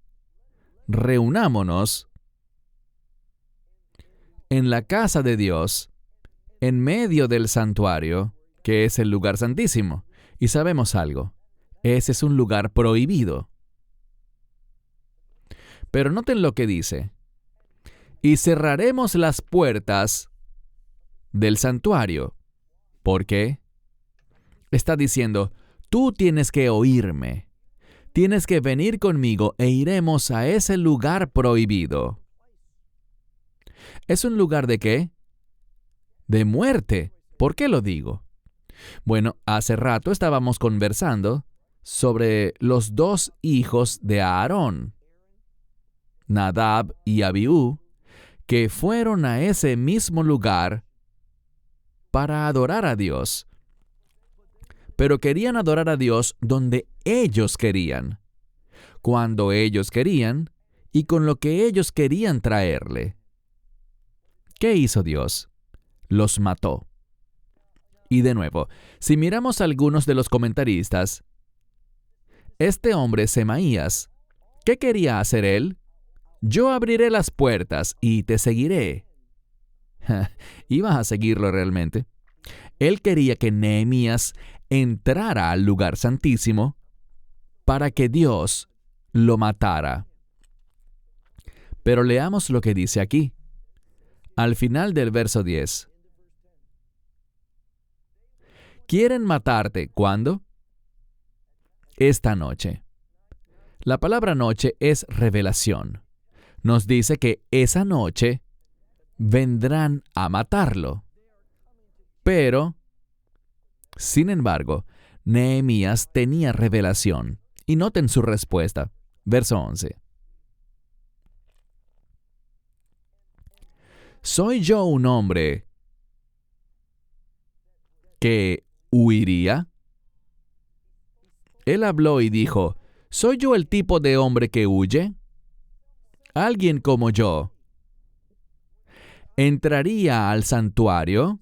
reunámonos en la casa de Dios, en medio del santuario, que es el lugar santísimo. Y sabemos algo, Ese es un lugar prohibido. Pero noten lo que dice. Y cerraremos las puertas del santuario. ¿Por qué? Está diciendo, tú tienes que oírme. Tienes que venir conmigo e iremos a ese lugar prohibido. ¿Es un lugar de qué? De muerte. ¿Por qué lo digo? Bueno, hace rato estábamos conversando sobre los dos hijos de Aarón, Nadab y Abiú, que fueron a ese mismo lugar para adorar a Dios. Pero querían adorar a Dios donde ellos querían, cuando ellos querían y con lo que ellos querían traerle. ¿Qué hizo Dios? Los mató. Y de nuevo, si miramos a algunos de los comentaristas, este hombre Semaías, ¿qué quería hacer él? Yo abriré las puertas y te seguiré. ¿Ibas a seguirlo realmente? Él quería que Nehemías entrara al lugar santísimo para que Dios lo matara. Pero leamos lo que dice aquí, al final del verso 10. ¿Quieren matarte cuándo? Esta noche. La palabra noche es revelación. Nos dice que esa noche vendrán a matarlo. Pero, sin embargo, Nehemías tenía revelación. Y noten su respuesta. Verso 11. ¿Soy yo un hombre que huiría? Él habló y dijo, ¿soy yo el tipo de hombre que huye? ¿Alguien como yo entraría al santuario?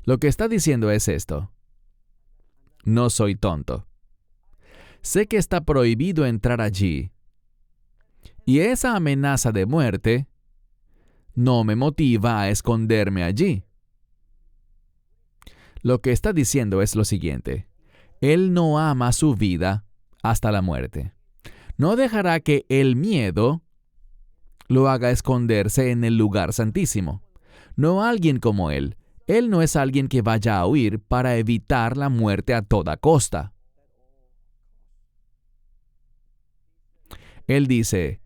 Lo que está diciendo es esto. No soy tonto. Sé que está prohibido entrar allí. Y esa amenaza de muerte no me motiva a esconderme allí. Lo que está diciendo es lo siguiente. Él no ama su vida hasta la muerte. No dejará que el miedo lo haga esconderse en el lugar santísimo. No alguien como él. Él no es alguien que vaya a huir para evitar la muerte a toda costa. Él dice,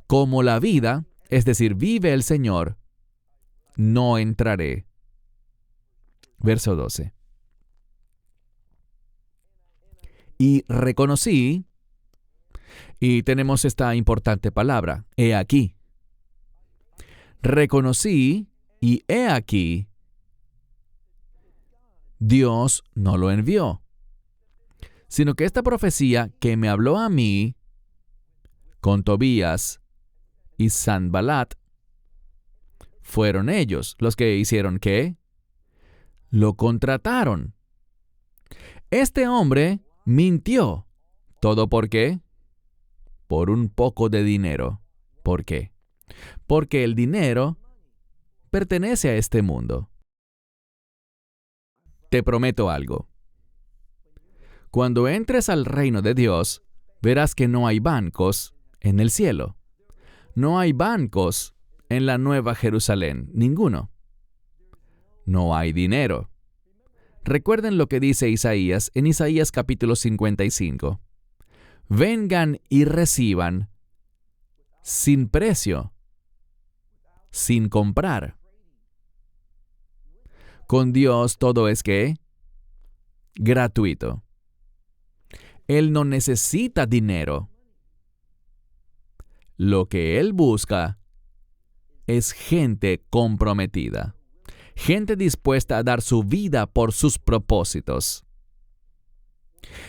como la vida, es decir, vive el Señor, no entraré. Verso 12. Y reconocí, y tenemos esta importante palabra, he aquí. Reconocí, y he aquí, Dios no lo envió, sino que esta profecía que me habló a mí, con Tobías y Sanbalat, fueron ellos los que hicieron ¿qué? Lo contrataron. Este hombre mintió. ¿Todo por qué? Por un poco de dinero. ¿Por qué? Porque el dinero pertenece a este mundo. Te prometo algo. Cuando entres al reino de Dios, verás que no hay bancos en el cielo. No hay bancos en la Nueva Jerusalén, ninguno. No hay dinero. Recuerden lo que dice Isaías en Isaías capítulo 55. Vengan y reciban sin precio, sin comprar. Con Dios todo es ¿qué? Gratuito. Él no necesita dinero. Lo que Él busca es gente comprometida, gente dispuesta a dar su vida por sus propósitos.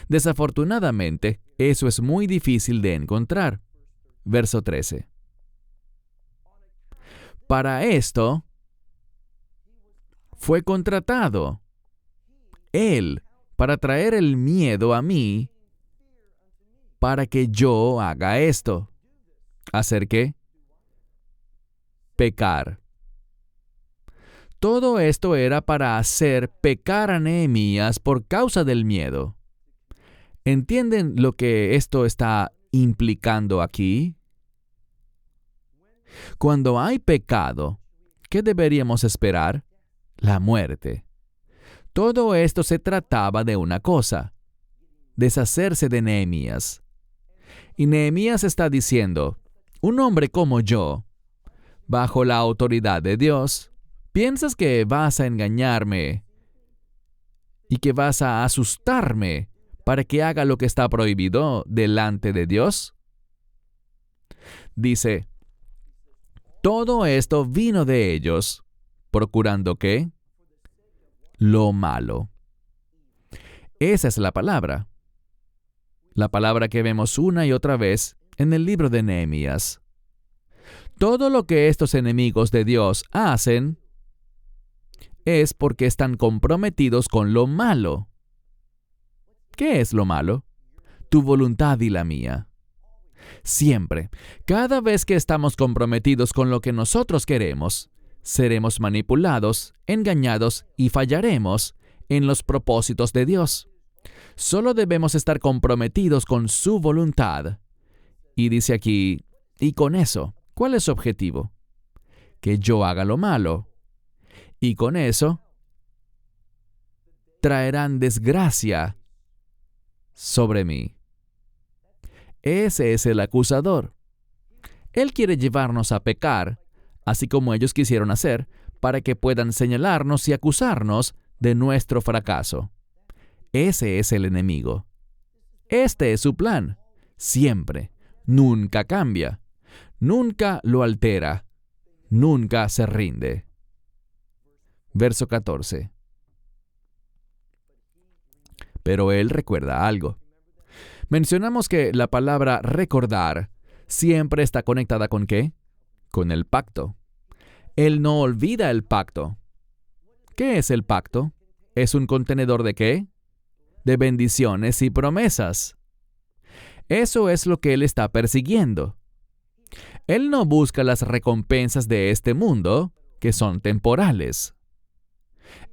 Desafortunadamente, eso es muy difícil de encontrar. Verso 13. Para esto, fue contratado Él para traer el miedo a mí, para que yo haga esto. ¿Hacer qué? Pecar. Todo esto era para hacer pecar a Nehemías por causa del miedo. ¿Entienden lo que esto está implicando aquí? Cuando hay pecado, ¿qué deberíamos esperar? La muerte. Todo esto se trataba de una cosa: deshacerse de Nehemías. Y Nehemías está diciendo: un hombre como yo, bajo la autoridad de Dios, ¿piensas que vas a engañarme y que vas a asustarme para que haga lo que está prohibido delante de Dios? Dice, todo esto vino de ellos, procurando ¿qué? Lo malo. Esa es la palabra que vemos una y otra vez en el libro de Nehemías. Todo lo que estos enemigos de Dios hacen es porque están comprometidos con lo malo. ¿Qué es lo malo? Tu voluntad y la mía. Siempre, cada vez que estamos comprometidos con lo que nosotros queremos, seremos manipulados, engañados y fallaremos en los propósitos de Dios. Solo debemos estar comprometidos con su voluntad. Y dice aquí, y con eso, ¿cuál es su objetivo? Que yo haga lo malo. Y con eso, traerán desgracia sobre mí. Ese es el acusador. Él quiere llevarnos a pecar, así como ellos quisieron hacer, para que puedan señalarnos y acusarnos de nuestro fracaso. Ese es el enemigo. Este es su plan. Siempre. Nunca cambia. Nunca lo altera. Nunca se rinde. Verso 14. Pero él recuerda algo. Mencionamos que la palabra recordar siempre está conectada ¿con qué? Con el pacto. Él no olvida el pacto. ¿Qué es el pacto? ¿Es un contenedor de qué? De bendiciones y promesas. Eso es lo que él está persiguiendo. Él no busca las recompensas de este mundo, que son temporales.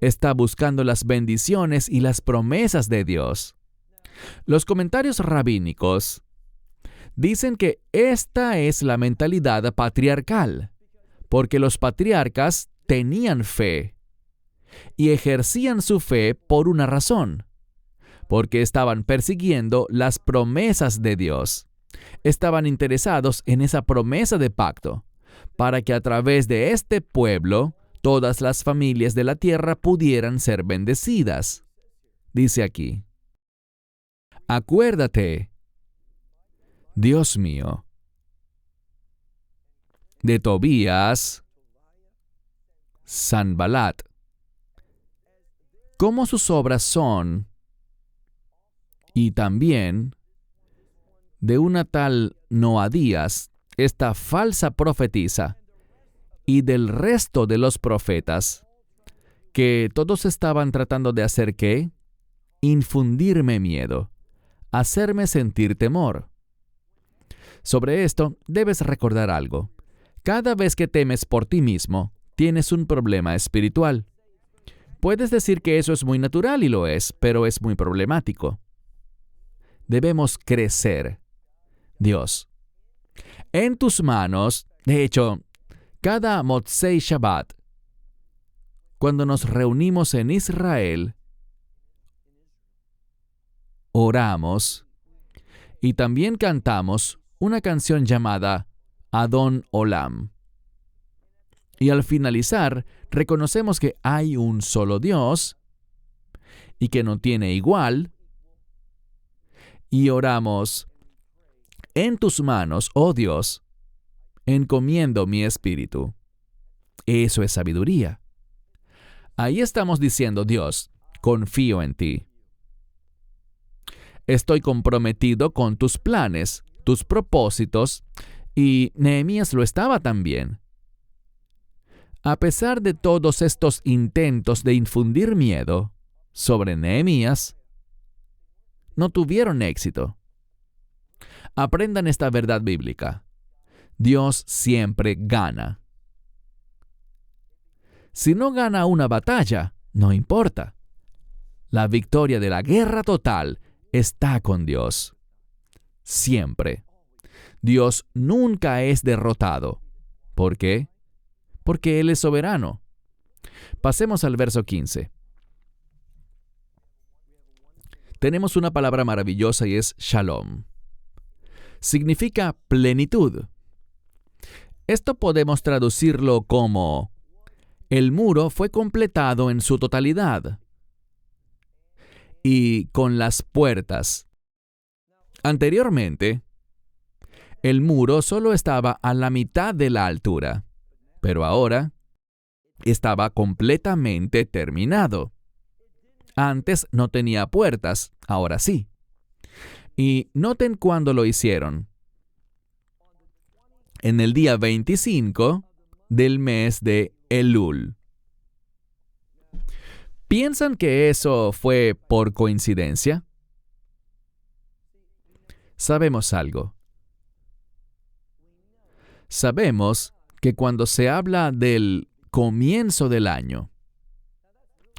Está buscando las bendiciones y las promesas de Dios. Los comentarios rabínicos dicen que esta es la mentalidad patriarcal, porque los patriarcas tenían fe y ejercían su fe por una razón, porque estaban persiguiendo las promesas de Dios. Estaban interesados en esa promesa de pacto, para que a través de este pueblo todas las familias de la tierra pudieran ser bendecidas. Dice aquí, acuérdate, Dios mío, de Tobías, Sanbalat, cómo sus obras son, y también de una tal Noadías, esta falsa profetisa, y del resto de los profetas, que todos estaban tratando de hacer ¿qué? Infundirme miedo, hacerme sentir temor. Sobre esto, debes recordar algo. Cada vez que temes por ti mismo, tienes un problema espiritual. Puedes decir que eso es muy natural y lo es, pero es muy problemático. Debemos crecer. Dios, en tus manos, de hecho, cada Motzei Shabbat, cuando nos reunimos en Israel, oramos y también cantamos una canción llamada Adon Olam. Y al finalizar, reconocemos que hay un solo Dios y que no tiene igual. Y oramos, en tus manos, oh Dios, encomiendo mi espíritu. Eso es sabiduría. Ahí estamos diciendo, Dios, confío en ti. Estoy comprometido con tus planes, tus propósitos, y Nehemías lo estaba también. A pesar de todos estos intentos de infundir miedo sobre Nehemías, no tuvieron éxito. Aprendan esta verdad bíblica. Dios siempre gana. Si no gana una batalla, no importa. La victoria de la guerra total está con Dios. Siempre. Dios nunca es derrotado. ¿Por qué? Porque Él es soberano. Pasemos al verso 15. Tenemos una palabra maravillosa y es shalom. Significa plenitud. Esto podemos traducirlo como: el muro fue completado en su totalidad y con las puertas. Anteriormente, el muro solo estaba a la mitad de la altura, pero ahora estaba completamente terminado. Antes no tenía puertas, ahora sí. Y noten cuándo lo hicieron. En el día 25 del mes de Elul. ¿Piensan que eso fue por coincidencia? Sabemos algo. Sabemos que cuando se habla del comienzo del año,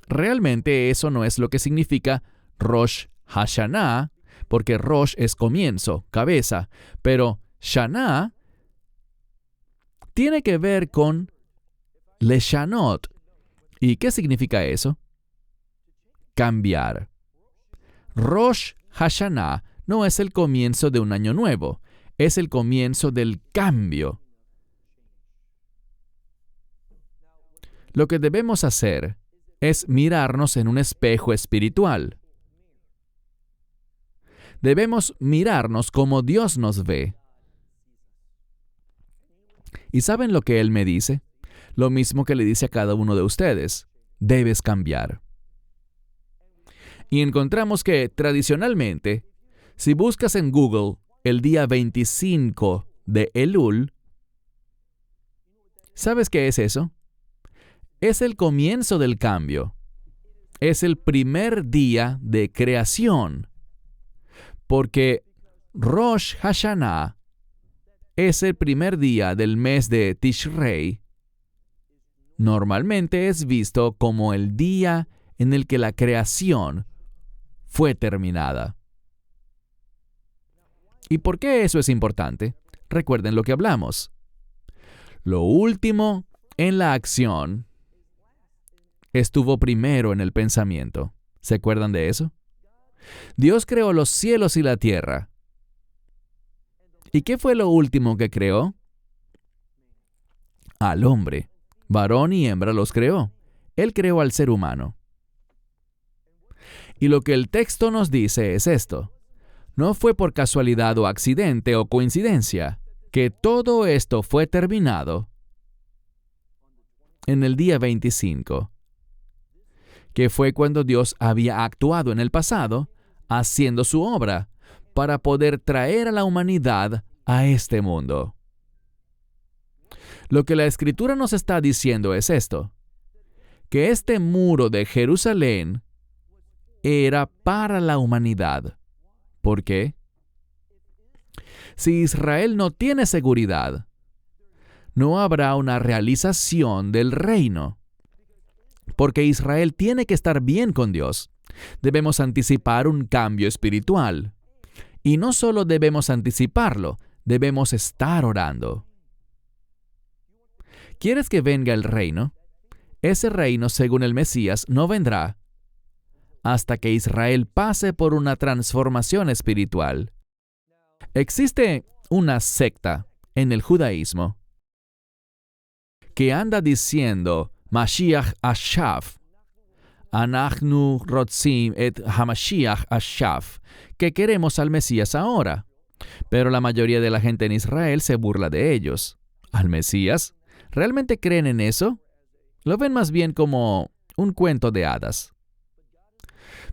realmente eso no es lo que significa Rosh Hashanah, porque Rosh es comienzo, cabeza, pero Shana tiene que ver con Leshanot. ¿Y qué significa eso? Cambiar. Rosh Hashanah no es el comienzo de un año nuevo, es el comienzo del cambio. Lo que debemos hacer es mirarnos en un espejo espiritual. Debemos mirarnos como Dios nos ve. ¿Y saben lo que Él me dice? Lo mismo que le dice a cada uno de ustedes: debes cambiar. Y encontramos que, tradicionalmente, si buscas en Google el día 25 de Elul, ¿sabes qué es eso? Es el comienzo del cambio. Es el primer día de creación. Porque Rosh Hashanah es el primer día del mes de Tishrei. Normalmente es visto como el día en el que la creación fue terminada. ¿Y por qué eso es importante? Recuerden lo que hablamos. Lo último en la acción estuvo primero en el pensamiento. ¿Se acuerdan de eso? Dios creó los cielos y la tierra. ¿Y qué fue lo último que creó? Al hombre. Varón y hembra los creó. Él creó al ser humano. Y lo que el texto nos dice es esto: no fue por casualidad o accidente o coincidencia que todo esto fue terminado en el día 25, que fue cuando Dios había actuado en el pasado, haciendo su obra, para poder traer a la humanidad a este mundo. Lo que la Escritura nos está diciendo es esto: que este muro de Jerusalén era para la humanidad. ¿Por qué? Si Israel no tiene seguridad, no habrá una realización del reino. Porque Israel tiene que estar bien con Dios. Debemos anticipar un cambio espiritual. Y no solo debemos anticiparlo, debemos estar orando. ¿Quieres que venga el reino? Ese reino, según el Mesías, no vendrá hasta que Israel pase por una transformación espiritual. Existe una secta en el judaísmo que anda diciendo Mashiach Ashav, Anachnu rotzim et Hamashiach Ashav, que queremos al Mesías ahora. Pero la mayoría de la gente en Israel se burla de ellos. ¿Al Mesías? ¿Realmente creen en eso? Lo ven más bien como un cuento de hadas.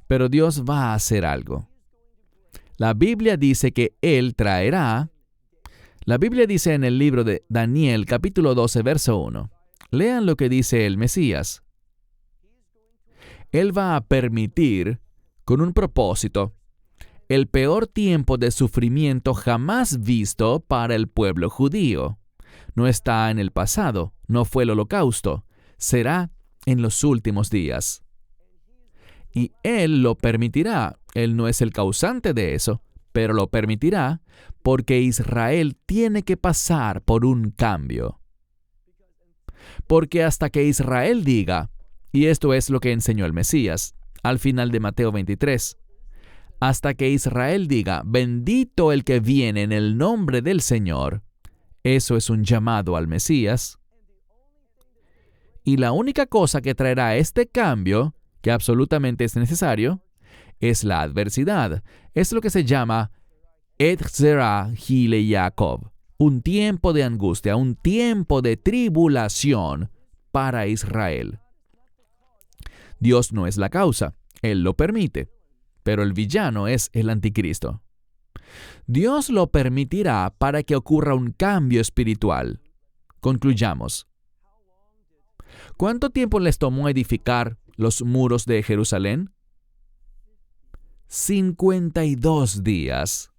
Pero Dios va a hacer algo. La Biblia dice que Él traerá. La Biblia dice en el libro de Daniel, capítulo 12, verso 1. Lean lo que dice el Mesías. Él va a permitir, con un propósito, el peor tiempo de sufrimiento jamás visto para el pueblo judío. No está en el pasado, no fue el holocausto, será en los últimos días. Y Él lo permitirá. Él no es el causante de eso, pero lo permitirá porque Israel tiene que pasar por un cambio. Porque hasta que Israel diga, y esto es lo que enseñó el Mesías, al final de Mateo 23, hasta que Israel diga, bendito el que viene en el nombre del Señor, eso es un llamado al Mesías. Y la única cosa que traerá este cambio, que absolutamente es necesario, es la adversidad. Es lo que se llama Et Zerah Hile Yaakov, un tiempo de angustia, un tiempo de tribulación para Israel. Dios no es la causa, Él lo permite, pero el villano es el anticristo. Dios lo permitirá para que ocurra un cambio espiritual. Concluyamos. ¿Cuánto tiempo les tomó edificar los muros de Jerusalén? 52 días.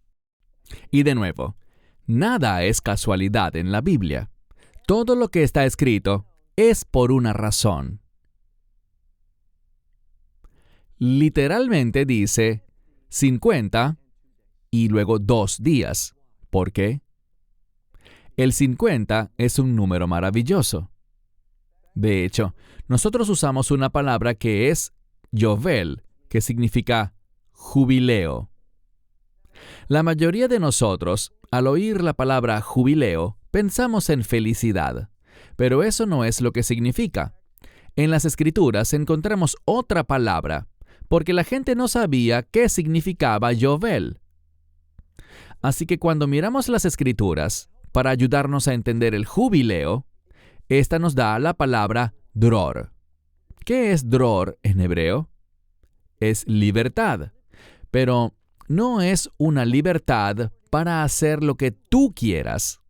Y de nuevo, nada es casualidad en la Biblia. Todo lo que está escrito es por una razón. Literalmente dice 50 y luego 2 días. ¿Por qué? El 50 es un número maravilloso. De hecho, nosotros usamos una palabra que es Yovel, que significa jubileo. La mayoría de nosotros, al oír la palabra jubileo, pensamos en felicidad, pero eso no es lo que significa. En las Escrituras encontramos otra palabra, porque la gente no sabía qué significaba Yovel. Así que cuando miramos las Escrituras, para ayudarnos a entender el jubileo, esta nos da la palabra dror. ¿Qué es dror en hebreo? Es libertad, pero no es una libertad para hacer lo que tú quieras.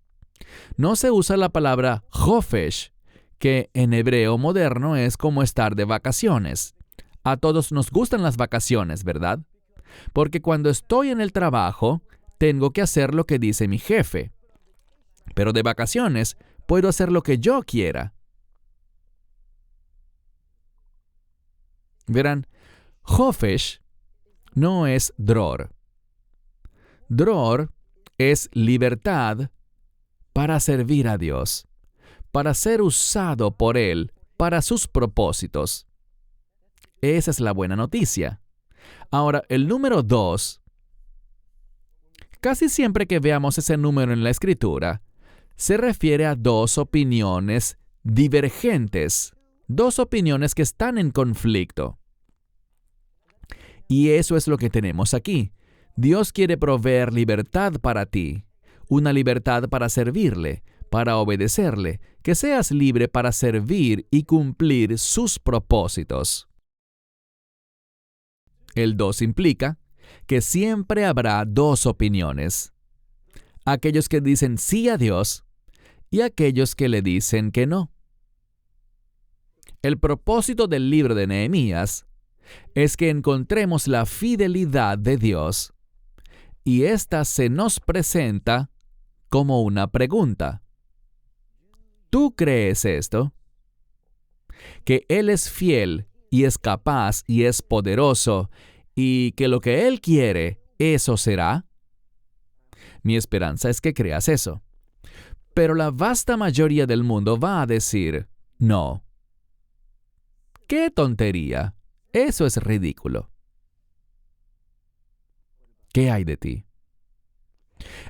No se usa la palabra hofesh, que en hebreo moderno es como estar de vacaciones. A todos nos gustan las vacaciones, ¿verdad? Porque cuando estoy en el trabajo, tengo que hacer lo que dice mi jefe. Pero de vacaciones, puedo hacer lo que yo quiera. Verán, hofesh no es dror. Dror es libertad para servir a Dios, para ser usado por Él para sus propósitos. Esa es la buena noticia. Ahora, el número 2. Casi siempre que veamos ese número en la Escritura, se refiere a 2 opiniones divergentes, 2 opiniones que están en conflicto. Y eso es lo que tenemos aquí. Dios quiere proveer libertad para ti, una libertad para servirle, para obedecerle, que seas libre para servir y cumplir sus propósitos. El 2 implica que siempre habrá 2 opiniones. Aquellos que dicen sí a Dios y aquellos que le dicen que no. El propósito del libro de Nehemías es que encontremos la fidelidad de Dios y ésta se nos presenta como una pregunta. ¿Tú crees esto? ¿Que Él es fiel y es capaz y es poderoso y que lo que Él quiere, eso será? Mi esperanza es que creas eso. Pero la vasta mayoría del mundo va a decir, no. ¡Qué tontería! Eso es ridículo. ¿Qué hay de ti?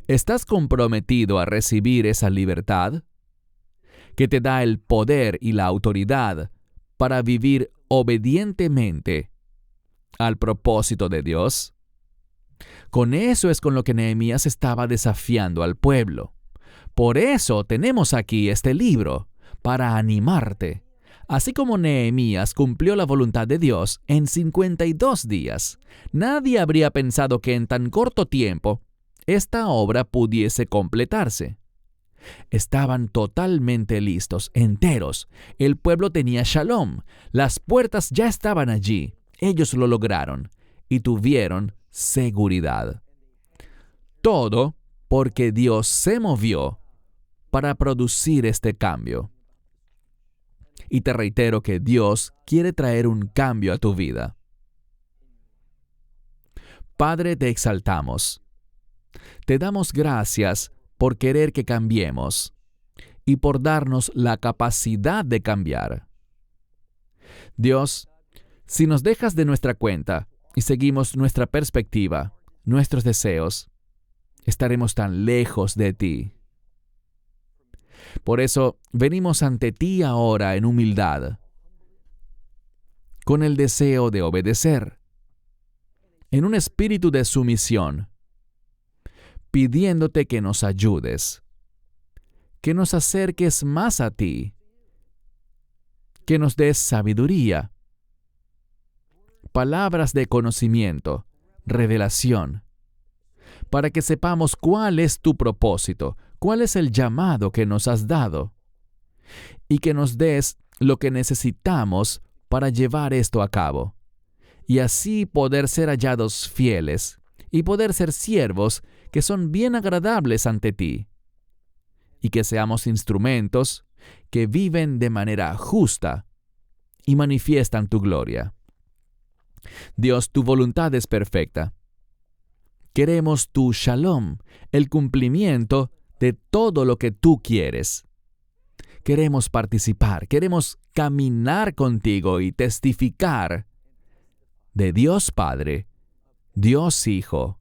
¿Estás comprometido a recibir esa libertad que te da el poder y la autoridad para vivir obedientemente al propósito de Dios? Con eso es con lo que Nehemías estaba desafiando al pueblo. Por eso tenemos aquí este libro, para animarte. Así como Nehemías cumplió la voluntad de Dios en 52 días, nadie habría pensado que en tan corto tiempo esta obra pudiese completarse. Estaban totalmente listos, enteros. El pueblo tenía shalom. Las puertas ya estaban allí. Ellos lo lograron y tuvieron seguridad. Todo porque Dios se movió para producir este cambio. Y te reitero que Dios quiere traer un cambio a tu vida. Padre, te exaltamos. Te damos gracias por querer que cambiemos y por darnos la capacidad de cambiar. Dios, si nos dejas de nuestra cuenta y seguimos nuestra perspectiva, nuestros deseos, estaremos tan lejos de ti. Por eso venimos ante ti ahora en humildad, con el deseo de obedecer, en un espíritu de sumisión, pidiéndote que nos ayudes, que nos acerques más a ti, que nos des sabiduría, palabras de conocimiento, revelación, para que sepamos cuál es tu propósito, cuál es el llamado que nos has dado, y que nos des lo que necesitamos para llevar esto a cabo, y así poder ser hallados fieles, y poder ser siervos que son bien agradables ante ti, y que seamos instrumentos que viven de manera justa y manifiestan tu gloria. Dios, tu voluntad es perfecta. Queremos tu shalom, el cumplimiento de todo lo que tú quieres. Queremos participar, queremos caminar contigo y testificar de Dios Padre, Dios Hijo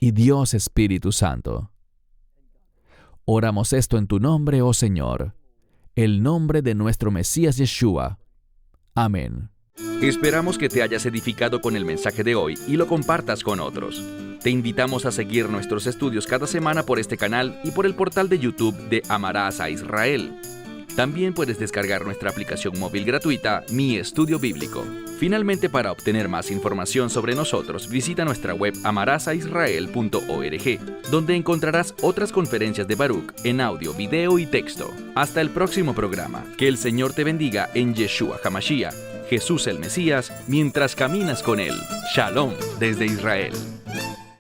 y Dios Espíritu Santo. Oramos esto en tu nombre, oh Señor, el nombre de nuestro Mesías Yeshua. Amén. Esperamos que te hayas edificado con el mensaje de hoy y lo compartas con otros. Te invitamos a seguir nuestros estudios cada semana por este canal y por el portal de YouTube de Amarás a Israel. También puedes descargar nuestra aplicación móvil gratuita, Mi Estudio Bíblico. Finalmente, para obtener más información sobre nosotros, visita nuestra web amarasaisrael.org, donde encontrarás otras conferencias de Baruch en audio, video y texto. Hasta el próximo programa. Que el Señor te bendiga en Yeshua HaMashiach, Jesús el Mesías, mientras caminas con Él. Shalom desde Israel.